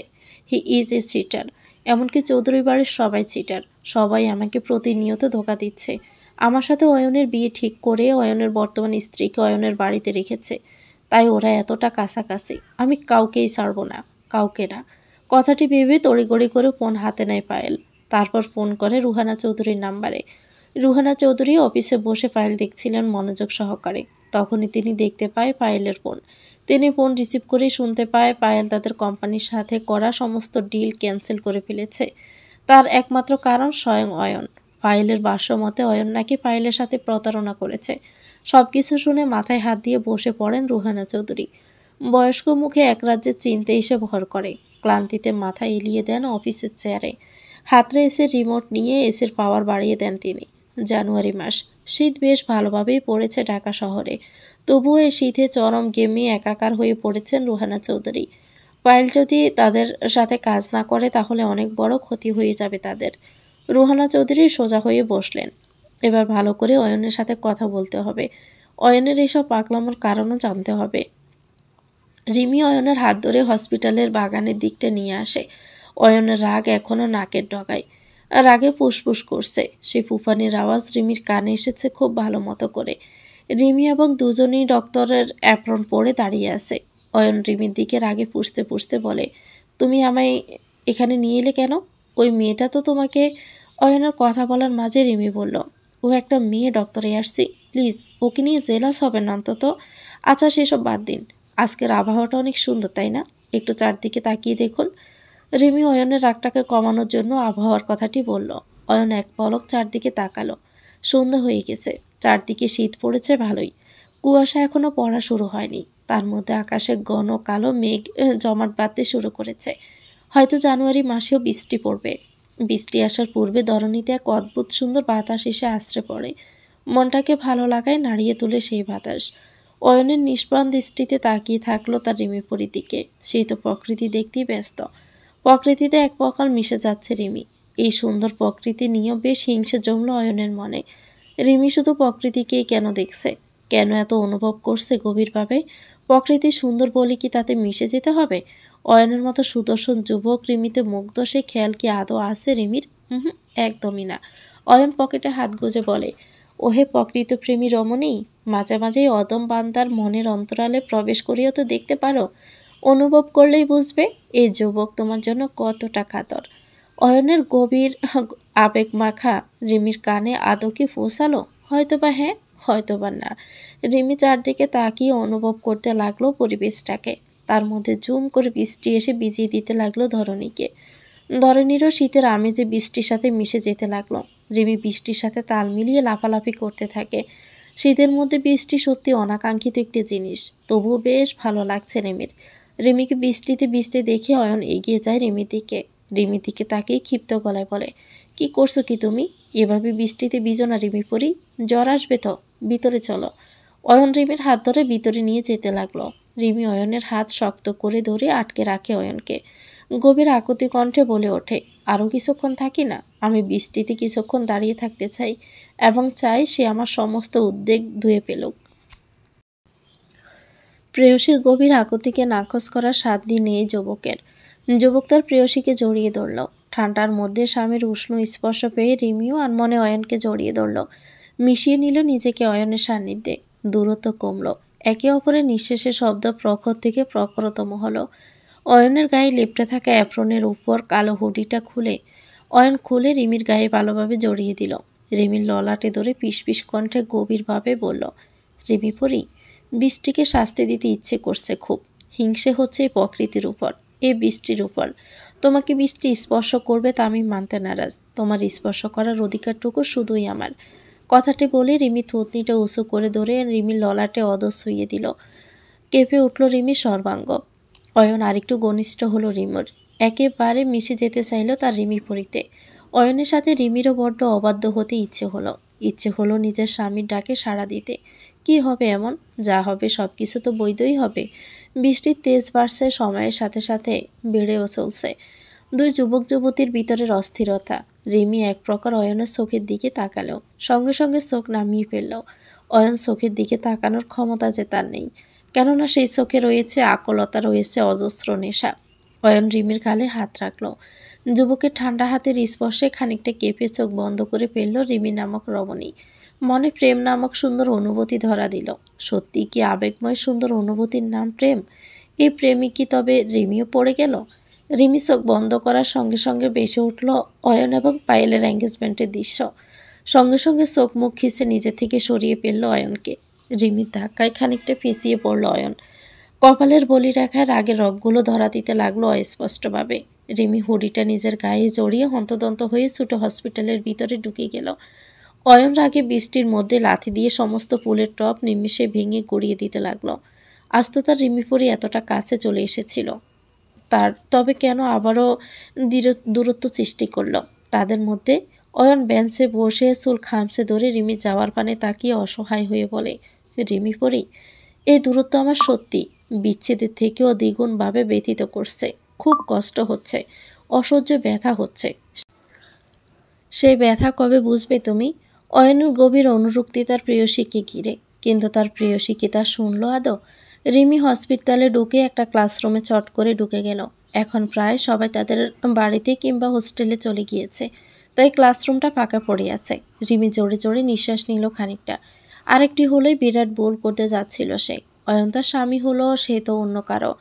He is a cheater. এমনকি চৌধুরী বাড়ির সবাই চিটার। সবাই আমাকে প্রতিনিয়ত ধোঁকা দিচ্ছে। আমার সাথে অয়নের বিয়ে ঠিক করে অয়নের বর্তমান স্ত্রীকে অয়নের বাড়িতে রেখেছে, তাই ওরা এতটা কাছাকাছি। আমি কাউকেই ছাড়ব না, কাউকে না। কথাটি ভেবে তড়িঘড়ি করে ফোন হাতে নেয় পায়েল। তারপর ফোন করে রুহানা চৌধুরীর নাম্বারে। রুহানা চৌধুরী অফিসে বসে ফাইল দেখছিলেন মনোযোগ সহকারে। তখনই তিনি দেখতে পায় পায়েলের ফোন। তিনি ফোন রিসিভ করেই শুনতে পায় পায়েল তাদের কোম্পানির সাথে করা সমস্ত ডিল ক্যান্সেল করে ফেলেছে। তার একমাত্র কারণ স্বয়ং অয়ন। পায়েলের ভাষ্যমতে অয়ন নাকি পায়েলের সাথে প্রতারণা করেছে। সব কিছু শুনে মাথায় হাত দিয়ে বসে পড়েন রুহানা চৌধুরী। বয়স্ক মুখে এক রাজ্যের চিনতে এসে ভর করে। ক্লান্তিতে মাথা এলিয়ে দেন অফিসের চেয়ারে। হাতড়ে এসে রিমোট নিয়ে এসির পাওয়ার বাড়িয়ে দেন তিনি। জানুয়ারি মাস, শীত বেশ ভালোভাবেই পড়েছে ঢাকা শহরে। তবুও এই শীতে চরম গেমে একাকার হয়ে পড়েছেন রুহানা চৌধুরী। পায়েল যদি তাদের সাথে কাজ না করে তাহলে অনেক বড় ক্ষতি হয়ে যাবে তাদের। রুহানা চৌধুরী সোজা হয়ে বসলেন। এবার ভালো করে অয়নের সাথে কথা বলতে হবে। অয়নের এসব পাগলামোর কারণও জানতে হবে। রিমি অয়নের হাত ধরে হসপিটালের বাগানের দিকটা নিয়ে আসে। অয়নের রাগ এখনও নাকের ডগায়, রাগে ফুসফুস করছে। সে ফুফানির আওয়াজ রিমির কানে এসেছে খুব ভালো মতো করে। রিমি এবং দুজনেই ডক্টরের অ্যাপ্রন পরে দাঁড়িয়ে আছে। অয়ন রিমির দিকে রাগে পুষতে পুষতে বলে, তুমি আমায় এখানে নিয়ে এলে কেন? ওই মেয়েটা তো তোমাকে। অয়নের কথা বলার মাঝে রিমি বলল, ও একটা মেয়ে ডক্টর এয়ারসি, প্লিজ ওকে নিয়ে জেলাস হবেন অন্তত। আচ্ছা সেসব বাদ দিন, আজকের আবহাওয়াটা অনেক সুন্দর তাই না? একটু চারদিকে তাকিয়ে দেখুন। রিমি অয়নের রাগটাকে কমানোর জন্য আবহাওয়ার কথাটি বলল। অয়ন এক পলক চারদিকে তাকালো। সন্ধ্যা হয়ে গেছে, চারদিকে শীত পড়েছে ভালোই। কুয়াশা এখনও পড়া শুরু হয়নি, তার মধ্যে আকাশে ঘন কালো মেঘ জমাট বাঁধতে শুরু করেছে। হয়তো জানুয়ারি মাসেও বৃষ্টি পড়বে। বৃষ্টি আসার পূর্বে ধরণীতে এক অদ্ভুত সুন্দর বাতাস এসে আশ্রে পড়ে। মনটাকে ভালো লাগায় নাড়িয়ে তোলে সেই বাতাস। অয়নের নিষ্প্রাণ দৃষ্টিতে তাকিয়ে থাকলো তার রিমিপুরীর দিকে। সেই তো প্রকৃতি দেখতেই ব্যস্ত। প্রকৃতিতে এক প্রকার মিশে যাচ্ছে রিমি। এই সুন্দর প্রকৃতি নিয়েও বেশ হিংসে জমল অয়নের মনে। রিমি শুধু প্রকৃতিকেই কেন দেখছে, কেন এত অনুভব করছে গভীরভাবে? প্রকৃতি সুন্দর বলে কি তাতে মিশে যেতে হবে? অয়নের মতো সুদর্শন যুবক রিমিতে মুগ্ধ, সে খেয়াল কি আদৌ আছে রিমির? একদমই না। অয়ন পকেটে হাত গুজে বলে, ওহে প্রকৃতপ্রেমী রমণী, মাঝে মাঝেই অদম বান্দার মনের অন্তরালে প্রবেশ করিয়েও তো দেখতে পারো। অনুভব করলেই বুঝবে এই যুবক তোমার জন্য কতটা কাতর। অয়নের গভীর আবেগ মাখা রিমির কানে আদৌ কি পৌঁছালো? হয়তোবা হ্যাঁ, হয়তোবা না। রিমি চারদিকে তাকিয়ে অনুভব করতে লাগলো পরিবেশটাকে। তার মধ্যে জুম করে বৃষ্টি এসে ভিজিয়ে দিতে লাগলো ধরণীকে। ধরণীরও শীতের আমেজে বৃষ্টির সাথে মিশে যেতে লাগলো। রিমি বৃষ্টির সাথে তাল মিলিয়ে লাফালাফি করতে থাকে। শীতের মধ্যে বৃষ্টি সত্যি অনাকাঙ্ক্ষিত একটি জিনিস, তবুও বেশ ভালো লাগছে রিমির। রিমিকে বৃষ্টিতে ভিজতে দেখে অয়ন এগিয়ে যায় রিমির দিকে। রিমির দিকে তাকিয়ে ক্ষিপ্ত গলায় বলে, কি করছো কি তুমি? এভাবে বৃষ্টিতে ভিজো না রিমি পরি, জ্বর আসবে তো। ভিতরে চলো। অয়ন রিমির হাত ধরে ভিতরে নিয়ে যেতে লাগলো। রিমি অয়নের হাত শক্ত করে ধরে আটকে রাখে অয়নকে। গভীর আকুতি কণ্ঠে বলে ওঠে, আরও কিছুক্ষণ থাকি না? আমি বৃষ্টিতে কিছুক্ষণ দাঁড়িয়ে থাকতে চাই এবং চাই সে আমার সমস্ত উদ্বেগ ধুয়ে ফেলুক। প্রেয়সীর গভীর আকুতিকে নাকচ করার সাধ্য নেই যুবকের। যুবক তার প্রেয়সীকে জড়িয়ে ধরল। ঠান্ডার মধ্যে স্বামীর উষ্ণ স্পর্শ পেয়ে রিমিও আনমনে অয়নকে জড়িয়ে ধরল। মিশিয়ে নিল নিজেকে অয়নের সান্নিধ্যে। দূরত্ব কমল। একে অপরের নিঃশ্বাসের শব্দ প্রখর থেকে প্রখরতম হলো। অয়নের গায়ে লেপ্টে থাকা অ্যাপ্রনের উপর কালো হুডিটা অয়ন খুলে রিমির গায়ে ভালোভাবে জড়িয়ে দিল। রিমির ললাটে ধরে পিস কণ্ঠে গভীরভাবে বলল, রিমি পরি, বৃষ্টিকে শাস্তি দিতে ইচ্ছে করছে খুব। হিংসে হচ্ছে এই প্রকৃতির উপর, এই বৃষ্টির উপর। তোমাকে বৃষ্টি স্পর্শ করবে তা আমি মানতে নারাজ। তোমার স্পর্শ করার অধিকারটুকু শুধুই আমার। কথাটি বলে রিমি থুতনিটা উঁচু করে ধরে রিমির ললাটে অদর ছুঁয়ে দিল। কেঁপে উঠল রিমির সর্বাঙ্গ। অয়ন আরেকটু ঘনিষ্ঠ হলো রিমির। একেবারে মিশে যেতে চাইল তার রিমি পরিতে। অয়নের সাথে রিমিরও বড্ড অবাধ্য হতে ইচ্ছে হলো নিজের স্বামীর ডাকে সাড়া দিতে। কি হবে এমন? যা হবে সব কিছু তো বৈধই হবে। বৃষ্টির তেজ বাড়ছে, সময়ের সাথে সাথে বেড়েও চলছে। দুই যুবক যুবতীর ভিতরের অস্থিরতা। রিমি এক প্রকার অয়নের চোখের দিকে তাকালো, সঙ্গে সঙ্গে চোখ নামিয়ে ফেলল। অয়ন চোখের দিকে তাকানোর ক্ষমতা যে তার নেই, কেননা সেই চোখে রয়েছে আকুলতা, রয়েছে অজস্র নেশা। অয়ন রিমির গালে হাত রাখল। যুবকের ঠান্ডা হাতের স্পর্শে খানিকটা কেঁপে চোখ বন্ধ করে ফেলল রিমি নামক রমণী। মনে প্রেম নামক সুন্দর অনুভূতি ধরা দিল। সত্যি কি আবেগময় সুন্দর অনুভূতির নাম প্রেম? এই প্রেমই কি তবে রিমিও পড়ে গেল? রিমি চোখ বন্ধ করার সঙ্গে সঙ্গে বেসে উঠল অয়ন এবং পায়েলের এঙ্গেজমেন্টের দৃশ্য। সঙ্গে সঙ্গে চোখ মুখ খিসে নিজে থেকে সরিয়ে ফেলল অয়নকে। রিমির ধাক্কায় খানিকটা পিছিয়ে পড়ল অয়ন। কপালের বলি রেখায় রাগের রগগুলো ধরা দিতে লাগলো অস্পষ্টভাবে। রিমি হুডিটা নিজের গায়ে জড়িয়ে হন্তদন্ত হয়ে ছুটে হসপিটালের ভিতরে ঢুকে গেল। অয়ন রাগে বৃষ্টির মধ্যে লাথি দিয়ে সমস্ত ফুলের টব নিমিষে ভেঙে গড়িয়ে দিতে লাগলো। আজ তো তার রিমিপুরি এতটা কাছে চলে এসেছিল, তবে কেন আবারও দূরত্ব সৃষ্টি করল তাদের মধ্যে? অয়ন বেঞ্চে বসে চুল খামছে ধরে রিমি যাওয়ার পানে তাকিয়ে অসহায় হয়ে বলে, রিমি পরি, এই দূরত্ব আমার সত্যি বিচ্ছেদের থেকেও দ্বিগুণভাবে ব্যথিত করছে। খুব কষ্ট হচ্ছে, অসহ্য ব্যথা হচ্ছে। সেই ব্যথা কবে বুঝবে তুমি? অয়নের গভীর অনুরক্তি তার প্রেয়সীকে ঘিরে, কিন্তু তার প্রেয়সী কি তা শুনল আদৌ? রিমি হসপিটালে ঢুকে একটা ক্লাসরুমে চট করে ঢুকে গেল। এখন প্রায় সবাই তাদের বাড়িতে কিংবা হোস্টেলে চলে গিয়েছে, তাই ক্লাসরুমটা ফাঁকা পড়ে আছে। রিমি জোরে জোরে নিঃশ্বাস নিল খানিকটা। আরেকটি হলেই বিরাট ভুল করতে যাচ্ছিল সে। অয়ন তার স্বামী হলো, সে তো অন্য কারো,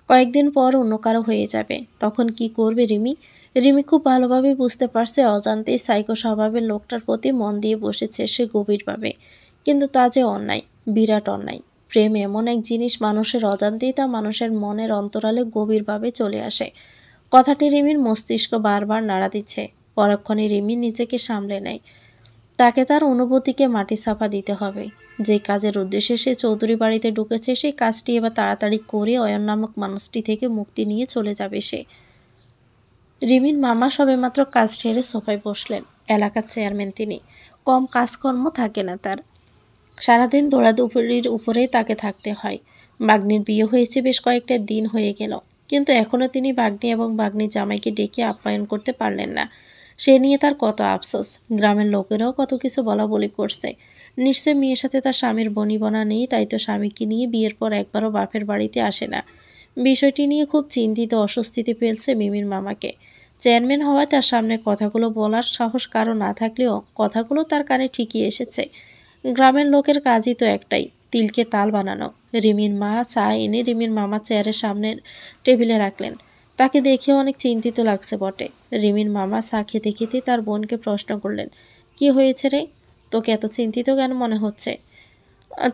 কয়েকদিন পর অন্য কারো হয়ে যাবে। তখন কি করবে রিমি? রিমি খুব ভালোভাবে বুঝতে পারছে অজান্তেই সাইকো স্বভাবের লোকটার প্রতি মন দিয়ে বসেছে সে গভীরভাবে। কিন্তু তা যে অন্যায়, বিরাট অন্যায়। প্রেম এমন এক জিনিস, মানুষের অজান্তেই তা মানুষের মনের অন্তরালে গভীরভাবে চলে আসে। কথাটি রিমির মস্তিষ্ক বারবার নাড়া দিচ্ছে। পরক্ষণে রিমি নিজেকে সামলে নেয়। তাকে তার অনুভূতিকে মাটি চাপা দিতে হবে। যে কাজের উদ্দেশ্যে সে চৌধুরী বাড়িতে ঢুকেছে সেই কাজটি এবার তাড়াতাড়ি করে অয়ন নামক মানুষটি থেকে মুক্তি নিয়ে চলে যাবে সে। রিমির মামা সবেমাত্র কাজ ছেড়ে সোফায় বসলেন। এলাকার চেয়ারম্যান তিনি, কম কাজকর্ম থাকে না তার। সারাদিন দৌড়াদৌড়ির উপরেই তাকে থাকতে হয়। বাগ্নির বিয়ে হয়েছে বেশ কয়েকটা দিন হয়ে গেল, কিন্তু এখনও তিনি বাগ্নি এবং বাগ্নির জামাইকে ডেকে আপ্যায়ন করতে পারলেন না। সে নিয়ে তার কত আফসোস। গ্রামের লোকেরাও কত কিছু বলা বলি করছে। নিশ্চয় মেয়ের সাথে তার স্বামীর বনিবনা নেই, তাই তো স্বামীকে নিয়ে বিয়ের পর একবারও বাপের বাড়িতে আসে না। বিষয়টি নিয়ে খুব চিন্তিত, অস্বস্তিতে ফেলছে মিমির মামাকে। চেয়ারম্যান হওয়ায় তার সামনে কথাগুলো বলার সাহস কারো না থাকলেও কথাগুলো তার কানে ঠিকই এসেছে। গ্রামের লোকের কাজই তো একটাই, তিলকে তাল বানানো। রিমির মা চা এনে রিমির মামা চেয়ারের সামনের টেবিলে রাখলেন। তাকে দেখে অনেক চিন্তিত লাগছে বটে। রিমির মামা চা খেতে খেতে তার বোনকে প্রশ্ন করলেন, কি হয়েছে রে? তোকে এত চিন্তিত কেন মনে হচ্ছে?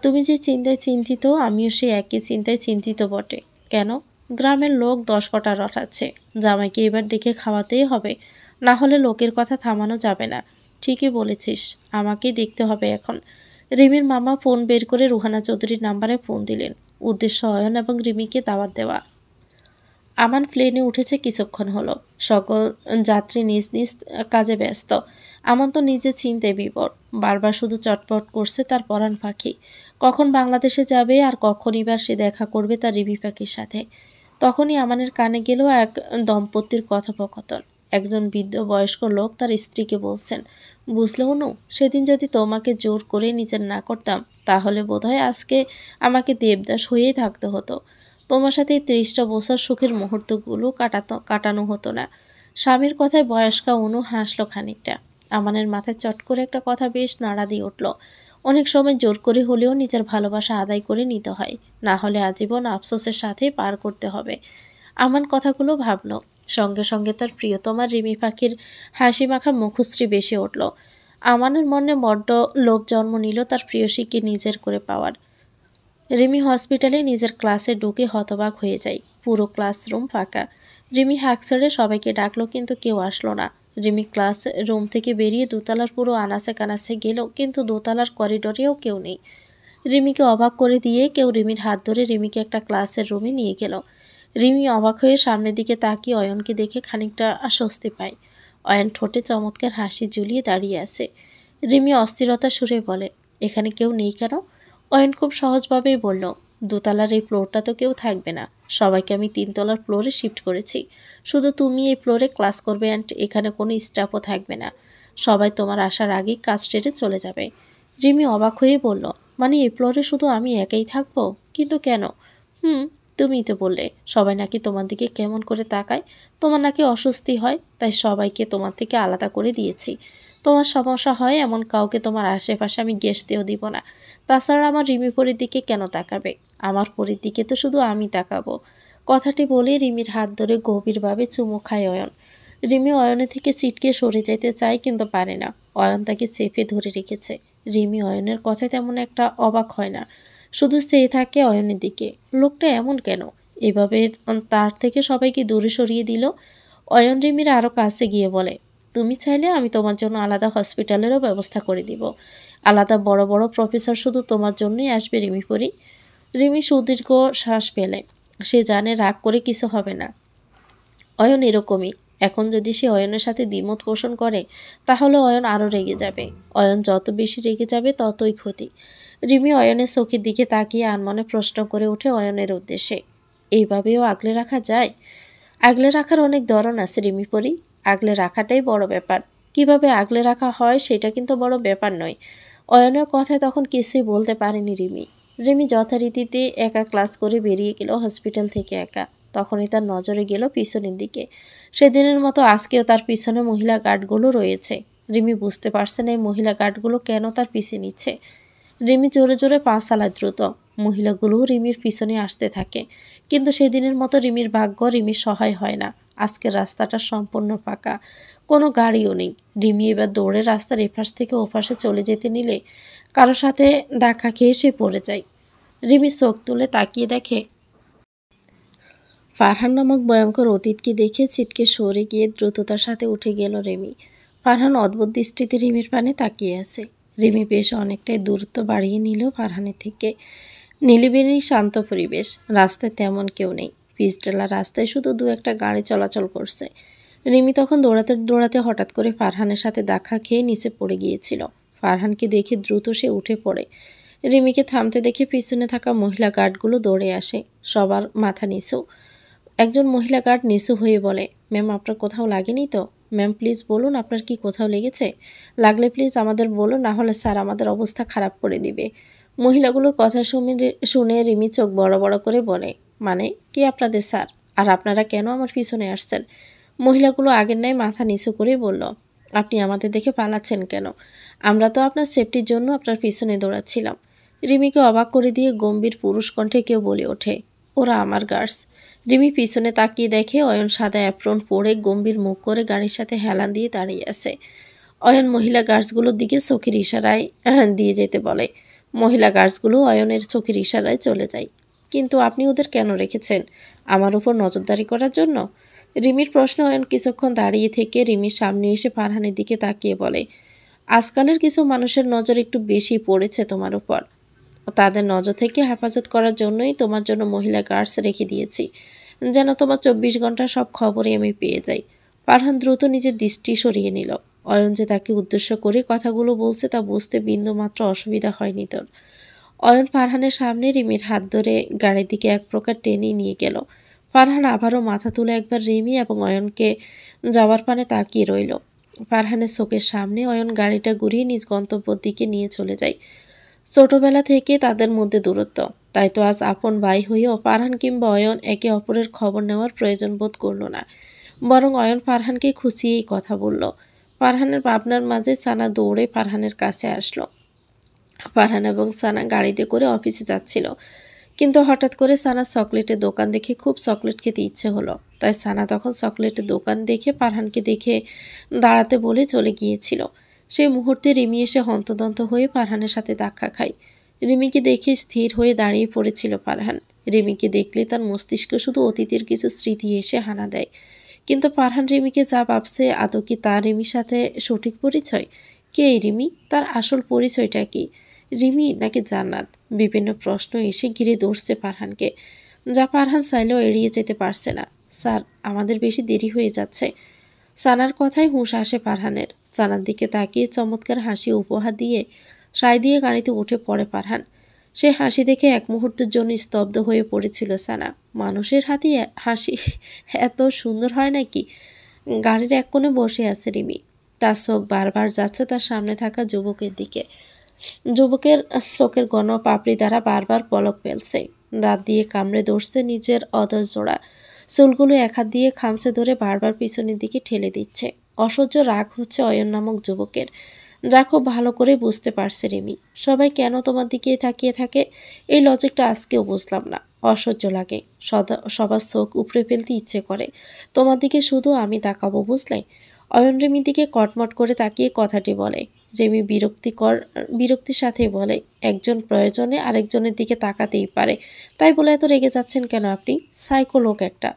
তুমি যে চিন্তায় চিন্তিত, আমিও সেই একই চিন্তায় চিন্তিত বটে। কেন? গ্রামের লোক 10 কটা রটাচ্ছে, জামাইকে এবার ডেকে খাওয়াতেই হবে, না হলে লোকের কথা থামানো যাবে না। ঠিকই বলেছিস, আমাকেই দেখতে হবে এখন। রিমির মামা ফোন বের করে রুহানা চৌধুরীর নাম্বারে ফোন দিলেন। উদ্দেশ্য অয়ন এবং রিমিকে দাওয়াত দেওয়া। আমান প্লেনে উঠেছে কিছুক্ষণ হলো। সকল যাত্রী নিজ নিজ কাজে ব্যস্ত। আমান তো নিজের চিন্তায় বিবর। বারবার শুধু চটপট করছে তার পরাণ পাখি। কখন বাংলাদেশে যাবে আর কখন এবার সে দেখা করবে তার রিমি পাখির সাথে। তখনই আমানের কানে গেল এক দম্পতির কথোপকথন। একজন বৃদ্ধ বয়স্ক লোক তার স্ত্রীকে বলছেন, বুঝলে অনু, সেদিন যদি তোমাকে জোর করে নিজের না করতাম, তাহলে বোধহয় আজকে আমাকে দেবদাস হয়েই থাকতে হতো। তোমার সাথে 30টা বছর সুখের মুহূর্তগুলো কাটানো হতো না। স্বামীর কথায় বয়স্কা অনু হাসলো খানিকটা। আমানের মাথায় চট করে একটা কথা বেশ নাড়া দিয়ে উঠল। অনেক সময় জোর করে হলেও নিজের ভালোবাসা আদায় করে নিতে হয়, না হলে আজীবন আফসোসের সাথে পার করতে হবে। আমান কথাগুলো ভাবল। সঙ্গে সঙ্গে তার প্রিয়তমা রিমি পাখির হাসি মাখা মুখশ্রী বেশি উঠল। আমানের মনে বড্ড লোভ জন্ম নিল তার প্রিয়সীকে নিজের করে পাওয়ার। রিমি হসপিটালে নিজের ক্লাসে ঢুকে হতবাক হয়ে যায়। পুরো ক্লাসরুম ফাঁকা। রিমি হাঁক ছেড়ে সবাইকে ডাকলো, কিন্তু কেউ আসলো না। রিমি ক্লাস রুম থেকে বেরিয়ে দোতলার পুরো আনাচে কানাচে গেল, কিন্তু দোতলার করিডোরেও কেউ নেই। রিমিকে অবাক করে দিয়ে কেউ রিমির হাত ধরে রিমিকে একটা ক্লাসের রুমে নিয়ে গেল। রিমি অবাক হয়ে সামনের দিকে তাকিয়ে অয়নকে দেখে খানিকটা আশ্বস্তি পায়। অয়ন ঠোঁটে চমৎকার হাসি ঝুলিয়ে দাঁড়িয়ে আছে। রিমি অস্থিরতা সুরে বলে, এখানে কেউ নেই কেন? অয়ন খুব সহজভাবেই বলল, দোতলার এই ফ্লোরটা তো কেউ থাকবে না, সবাইকে আমি 3তলার ফ্লোরে শিফট করেছি। শুধু তুমি এই ফ্লোরে ক্লাস করবে, অ্যান্ড এখানে কোনো স্টাফও থাকবে না। সবাই তোমার আসার আগেই কাজ সেরে চলে যাবে। রিমি অবাক হয়ে বলল, মানে এই ফ্লোরে শুধু আমি একাই থাকবো? কিন্তু কেন? তুমিই তো বললে সবাই নাকি তোমার দিকে কেমন করে তাকায়, তোমার নাকি অস্বস্তি হয়, তাই সবাইকে তোমার থেকে আলাদা করে দিয়েছি। তোমার সমস্যা হয় এমন কাউকে তোমার আশেপাশে আমি ঘেঁষতেও দিব না। তাছাড়া আমার রিমি পরীর দিকে কেন তাকাবে? আমার পরীর দিকে তো শুধু আমি তাকাবো। কথাটি বলে রিমির হাত ধরে গভীরভাবে চুমু খায় অয়ন। রিমি অয়নের থেকে ছিটকে সরে যেতে চায়, কিন্তু পারে না। অয়ন তাকে চেপে ধরে রেখেছে। রিমি অয়নের কথায় তেমন একটা অবাক হয় না, শুধু চেয়ে থাকে অয়নের দিকে। লোকটা এমন কেন? এভাবে তার থেকে সবাইকে দূরে সরিয়ে দিল। অয়ন রিমির আরও কাছে গিয়ে বলে, তুমি চাইলে আমি তোমার জন্য আলাদা হসপিটালেরও ব্যবস্থা করে দিব। আলাদা বড় বড় প্রফেসর শুধু তোমার জন্যই আসবে রিমি পরি। রিমি সুদীর্ঘ শ্বাস পেলে। সে জানে রাগ করে কিছু হবে না। অয়ন এরকমই। এখন যদি সে অয়নের সাথে দ্বিমত পোষণ করে, তাহলে অয়ন আরও রেগে যাবে। অয়ন যত বেশি রেগে যাবে ততই ক্ষতি। রিমি অয়নের চোখের দিকে তাকিয়ে আনমনে প্রশ্ন করে ওঠে অয়নের উদ্দেশ্যে, এইভাবেও আগলে রাখা যায়? আগলে রাখার অনেক ধরন আছে রিমি পরি, আগলে রাখাটাই বড় ব্যাপার। কিভাবে আগলে রাখা হয় সেটা কিন্তু বড় ব্যাপার নয়। অয়নের কথায় তখন কিছুই বলতে পারেনি রিমি। রিমি যথারীতিতে একা ক্লাস করে বেরিয়ে গেল হসপিটাল থেকে একা। তখনই তার নজরে গেল পিছনের দিকে। সেদিনের মতো আজকেও তার পিছনে মহিলা গার্ডগুলো রয়েছে। রিমি বুঝতে পারছে না এই মহিলা গার্ডগুলো কেন তার পিছে নিচ্ছে। রিমি জোরে জোরে পা চালায় দ্রুত। মহিলাগুলোও রিমির পিছনে আসতে থাকে। কিন্তু সেদিনের মতো রিমির ভাগ্য রিমির সহায় হয় না। আজকের রাস্তাটা সম্পূর্ণ ফাঁকা, কোনো গাড়িও নেই। রিমি এবার দৌড়ে রাস্তার এপাশ থেকে ওপাশে চলে যেতে নিলে কারো সাথে ধাক্কা খেয়ে সে পড়ে যায়। রিমি চোখ তুলে তাকিয়ে দেখে ফারহান নামক ভয়ঙ্কর অতীতকে দেখে ছিটকে সরে গিয়ে দ্রুততার সাথে উঠে গেল রিমি। ফারহান অদ্ভুত দৃষ্টিতে রিমির পানে তাকিয়ে আছে। রিমি বেশ অনেকটাই দূরত্ব বাড়িয়ে নিল ফারহানের থেকে। নিলিবিলি শান্ত পরিবেশ, রাস্তায় তেমন কেউ নেই। পিচঢালা রাস্তায় শুধু দু একটা গাড়ি চলাচল করছে। রিমি তখন দৌড়াতে দৌড়াতে হঠাৎ করে ফারহানের সাথে ধাক্কা খেয়ে নিচে পড়ে গিয়েছিল। ফারহানকে দেখে দ্রুত সে উঠে পড়ে। রিমিকে থামতে দেখে পিছনে থাকা মহিলা গার্ডগুলো দৌড়ে আসে, সবার মাথা নিচু। একজন মহিলা গার্ড নিচু হয়ে বলে, ম্যাম আপনার কোথাও লাগেনি তো? ম্যাম প্লিজ বলুন আপনার কি কোথাও লেগেছে? লাগলে প্লিজ আমাদের বলুন, না হলে স্যার আমাদের অবস্থা খারাপ করে দিবে। মহিলাগুলোর কথা শুনে রিমি চোখ বড় বড় করে বলে, মানে কি আপনাদের স্যার? আর আপনারা কেন আমার পিছনে আসছেন? মহিলাগুলো আগের ন্যায় মাথা নিচু করে বলল, আপনি আমাদের দেখে পালাচ্ছেন কেন? আমরা তো আপনার সেফটির জন্য আপনার পিছনে দৌড়াচ্ছিলাম। রিমিকে অবাক করে দিয়ে গম্ভীর পুরুষ কণ্ঠে কেউ বলে ওঠে, ওরা আমার গার্ডস। রিমি পিছনে তাকিয়ে দেখে অয়ন সাদা অ্যাপ্রন পরে গম্ভীর মুখ করে গাড়ির সাথে হেলান দিয়ে দাঁড়িয়ে আছে। অয়ন মহিলা গার্ডসগুলোর দিকে চোখের ইশারায় দিয়ে যেতে বলে। মহিলা গার্ডসগুলো অয়নের চোখের ইশারায় চলে যায়। কিন্তু আপনি ওদের কেন রেখেছেন? আমার উপর নজরদারি করার জন্য? রিমির প্রশ্ন অয়ন কিছুক্ষণ দাঁড়িয়ে থেকে রিমির সামনে এসে ফারহানের দিকে তাকিয়ে বলে, আজকালের কিছু মানুষের নজর একটু বেশি পড়েছে তোমার উপর। তাদের নজর থেকে হেফাজত করার জন্যই তোমার জন্য মহিলা গার্ডস রেখে দিয়েছি, যেন তোমার 24 ঘন্টার সব খবরই আমি পেয়ে যাই। ফারহান দ্রুত নিজের দৃষ্টি সরিয়ে নিল। অয়ন যে তাকে উদ্দেশ্য করে কথাগুলো বলছে তা বুঝতে বিন্দুমাত্র অসুবিধা হয়নি তোর। অয়ন ফারহানের সামনে রিমির হাত ধরে গাড়ির দিকে এক প্রকার টেনে নিয়ে গেল। ফারহান আবারও মাথা তুলে একবার রিমি এবং অয়নকে যাওয়ার পানে তাকিয়ে রইল। ফারহানের চোখের সামনে অয়ন গাড়িটা ঘুরিয়ে নিজ গন্তব্যের দিকে নিয়ে চলে যায়। ছোটবেলা থেকে তাদের মধ্যে দূরত্ব, তাই তো আজ আপন ভাই হয়েও ফারহান কিংবা অয়ন একে অপরের খবর নেওয়ার প্রয়োজন বোধ করল না। বরং অয়ন ফারহানকে খুশিয়েই কথা বলল। ফারহানের ভাবনার মাঝে সানা দৌড়ে ফারহানের কাছে আসলো। ফারহান এবং সানা গাড়িতে করে অফিসে যাচ্ছিল, কিন্তু হঠাৎ করে সানা চকলেটের দোকান দেখে খুব চকলেট খেতে ইচ্ছে হলো। তাই সানা তখন চকলেটের দোকান দেখে ফারহানকে দেখে দাঁড়াতে বলে চলে গিয়েছিল। সেই মুহূর্তে রিমি এসে হন্তদন্ত হয়ে ফারহানের সাথে ধাক্কা খায়। রিমিকে দেখে স্থির হয়ে দাঁড়িয়ে পড়েছিল ফারহান। রিমিকে দেখলে তার মস্তিষ্কে শুধু অতীতের কিছু স্মৃতি এসে হানা দেয়। কিন্তু ফারহান রিমিকে যা ভাবছে, আদৌ কি তার রিমির সাথে সঠিক পরিচয়? কে এই রিমি? তার আসল পরিচয়টা কি? রিমি নাকি জান্নাত? বিভিন্ন প্রশ্ন এসে ঘিরে ধরছে ফারহানকে, যা ফারহান চাইলেও এড়িয়ে যেতে পারছে না। স্যার, আমাদের বেশি দেরি হয়ে যাচ্ছে। সানার কথায় হুঁশ আসে ফারহানের। সানার দিকে তাকিয়ে চমৎকার হাসি উপহার দিয়ে সায় দিয়ে গাড়িতে উঠে পড়ে ফারহান। সে হাসি দেখে এক মুহূর্তের জন্য স্তব্ধ হয়ে পড়েছিল সানা। মানুষের হাসি এত সুন্দর হয় নাকি? গাড়ির এক কোণে বসে আছে রিমি। তার চোখ বারবার যাচ্ছে তার সামনে থাকা যুবকের দিকে। যুবকের চোখের ঘন পাপড়ি দ্বারা বারবার পলক ফেলছে। দাঁত দিয়ে কামড়ে ধরছে নিজের অধর জোড়া। চুলগুলো এক হাত দিয়ে খামচে ধরে বারবার পিছনের দিকে ঠেলে দিচ্ছে। অসহ্য রাগ হচ্ছে অয়ন নামক যুবকের, যা খুব ভালো করে বুঝতে পারছে রিমি। সবাই কেন তোমার দিকে তাকিয়ে থাকে, এই লজিকটা আজকেও বুঝলাম না। অসহ্য লাগে, সবার চোখ উপড়ে ফেলতে ইচ্ছে করে। তোমার দিকে শুধু আমি তাকাবো, বুঝলে? অয়ন রিমির দিকে কটমট করে তাকিয়ে কথাটি বলে। রিমি বিরক্তির সাথে বলে, একজন প্রয়োজনে আরেকজনের দিকে তাকাতেই পারে, তাই বলে এত রেগে যাচ্ছেন কেন আপনি? সাইকো লোক একটা।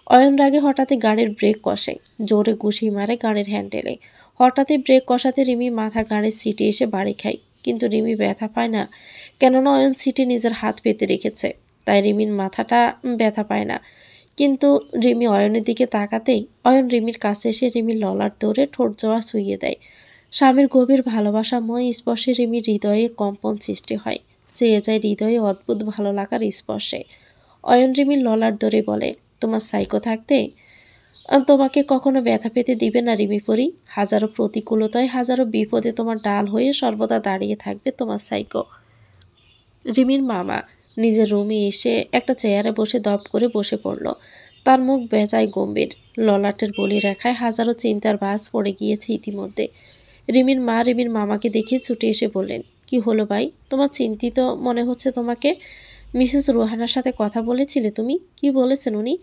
অয়ন রাগে হঠাৎই গাড়ির ব্রেক কষে, জোরে ঘুষি মারে গাড়ির হ্যান্ডেলে। হঠাৎই ব্রেক কষাতে রিমি মাথা গাড়ির সিটে এসে বাড়ি খায়। কিন্তু রিমি ব্যথা পায় না, কেননা অয়ন সিটে নিজের হাত পেতে রেখেছে, তাই রিমির মাথাটা ব্যথা পায় না। কিন্তু রিমি অয়নের দিকে তাকাতেই অয়ন রিমির কাছে এসে রিমির ললার ধরে ঠোঁট জোড়া ছুঁয়ে দেয়। স্বামীর গভীর ভালোবাসাময় স্পর্শে রিমির হৃদয়ে কম্পন সৃষ্টি হয়। চেয়ে যায় হৃদয়ে অদ্ভুত ভালো লাগার স্পর্শে। অয়ন রিমির ললার ধরে বলে, তোমার সাইকো থাকতে তোমাকে কখনো ব্যথা পেতে দিবে না রিমি পরি। হাজারো প্রতিকূলতায়, হাজারো বিপদে তোমার ডাল হয়ে সর্বদা দাঁড়িয়ে থাকবে তোমার সাইকো। রিমির মামা নিজের রুমে এসে একটা চেয়ারে বসে দপ করে বসে পড়ল। তার মুখ বেজায় গম্ভীর, ললাটের বলি রেখায় হাজারো চিন্তার বাস পড়ে গিয়েছে ইতিমধ্যে। রিমির মা রিমির মামাকে দেখে ছুটে এসে বললেন, কি হলো ভাই, তোমার চিন্তিত মনে হচ্ছে তোমাকে। মিসেস রোহানার সাথে কথা বলেছিলে তুমি? কি বলেছেন উনি?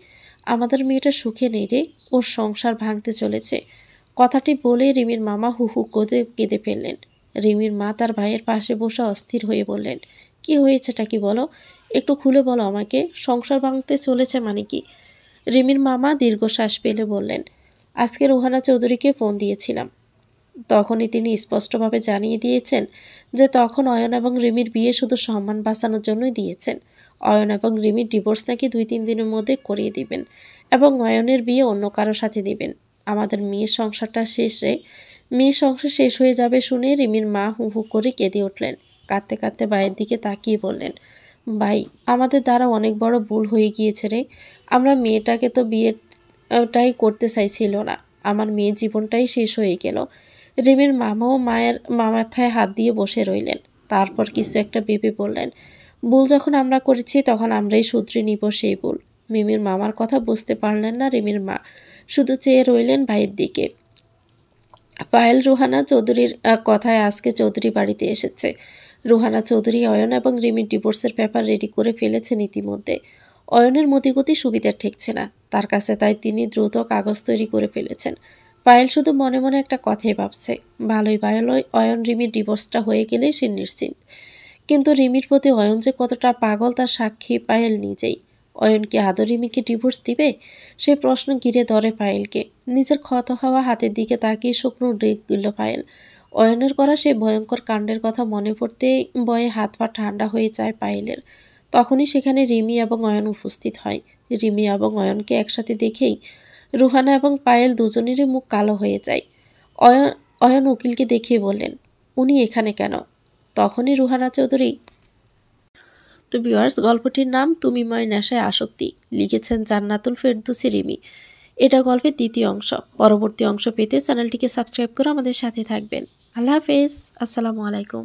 আমাদের মেয়েটা সুখে নেই রে, ওর সংসার ভাঙতে চলেছে। কথাটি বলে রিমির মামা হু হু করে কেঁদে ফেললেন। রিমির মা তার ভাইয়ের পাশে বসে অস্থির হয়ে বললেন, কি হয়েছেটা কি বলো, একটু খুলে বলো আমাকে, সংসার ভাঙতে চলেছে মানে কি? রিমির মামা দীর্ঘশ্বাস পেলে বললেন, আজকে রোহানা চৌধুরীকে ফোন দিয়েছিলাম। তখনই তিনি স্পষ্টভাবে জানিয়ে দিয়েছেন যে তখন অয়ন এবং রিমির বিয়ে শুধু সম্মান বাঁচানোর জন্যই দিয়েছেন। অয়ন এবং রিমির ডিভোর্স নাকি 2-3 দিনের মধ্যে করিয়ে দিবেন এবং অয়নের বিয়ে অন্য কারো সাথে দিবেন। আমাদের মেয়ের সংসারটা শেষে মেয়ের সংসার শেষ হয়ে যাবে শুনে রিমির মা হু হু করে কেঁদে উঠলেন। কাঁদতে কাঁদতে ভাইয়ের দিকে তাকিয়ে বললেন, ভাই, আমাদের দ্বারা অনেক বড় ভুল হয়ে গিয়েছে রে। আমরা মেয়েটাকে তো বিয়েটাই করতে চাইছিল না, আমার মেয়ের জীবনটাই শেষ হয়ে গেল। রিমির মামাও মায়ের মাথায় হাত দিয়ে বসে রইলেন। তারপর কিছু একটা ভেবে বললেন, ভুল যখন আমরা করেছি তখন আমরাই শুধরে নিব সেই ভুল। মিমির মামার কথা বুঝতে পারলেন না রিমির মা, শুধু চেয়ে রইলেন ভাইয়ের দিকে। পায়েল রোহানা চৌধুরীর কথায় আজকে চৌধুরী বাড়িতে এসেছে। রোহানা চৌধুরী অয়ন এবং রিমির ডিভোর্সের পেপার রেডি করে ফেলেছেন ইতিমধ্যে। অয়নের মতিগতি সুবিধা ঠেকছে না তার কাছে, তাই তিনি দ্রুত কাগজ তৈরি করে ফেলেছেন। পায়েল শুধু মনে মনে একটা কথাই ভাবছে, ভালোই ভালোই অয়ন রিমির ডিভোর্সটা হয়ে গেলেই সে নিশ্চিন্ত। কিন্তু রিমির প্রতি অয়ন যে কতটা পাগল তার সাক্ষী পায়েল নিজেই। অয়ন কি আদৌ রিমিকে ডিভোর্স দিবে? সেই প্রশ্ন ঘিরে ধরে পায়েলকে। নিজের ক্ষত হওয়া হাতের দিকে তাকিয়ে শুকনো ডেক গেল পায়েল। অয়নের করা সেই ভয়ঙ্কর কাণ্ডের কথা মনে পড়তে ভয়ে হাত পা ঠান্ডা হয়ে যায় পায়েলের। তখনই সেখানে রিমি এবং অয়ন উপস্থিত হয়। রিমি এবং অয়নকে একসাথে দেখেই রুহানা এবং পায়েল দুজনেরই মুখ কালো হয়ে যায়। অয়ন অয়ন উকিলকে দেখিয়ে বললেন, উনি এখানে কেন? তখনই রুহানা চৌধুরী। তো ভিউয়ার্স, গল্পটির নাম তুমিময় নেশায় আসক্তি, লিখেছেন জান্নাতুল ফেরদৌসী রিমি। এটা গল্পের দ্বিতীয় অংশ। পরবর্তী অংশ পেতে চ্যানেলটিকে সাবস্ক্রাইব করে আমাদের সাথে থাকবেন। আল্লাহ হাফেজ, আসসালামু আলাইকুম।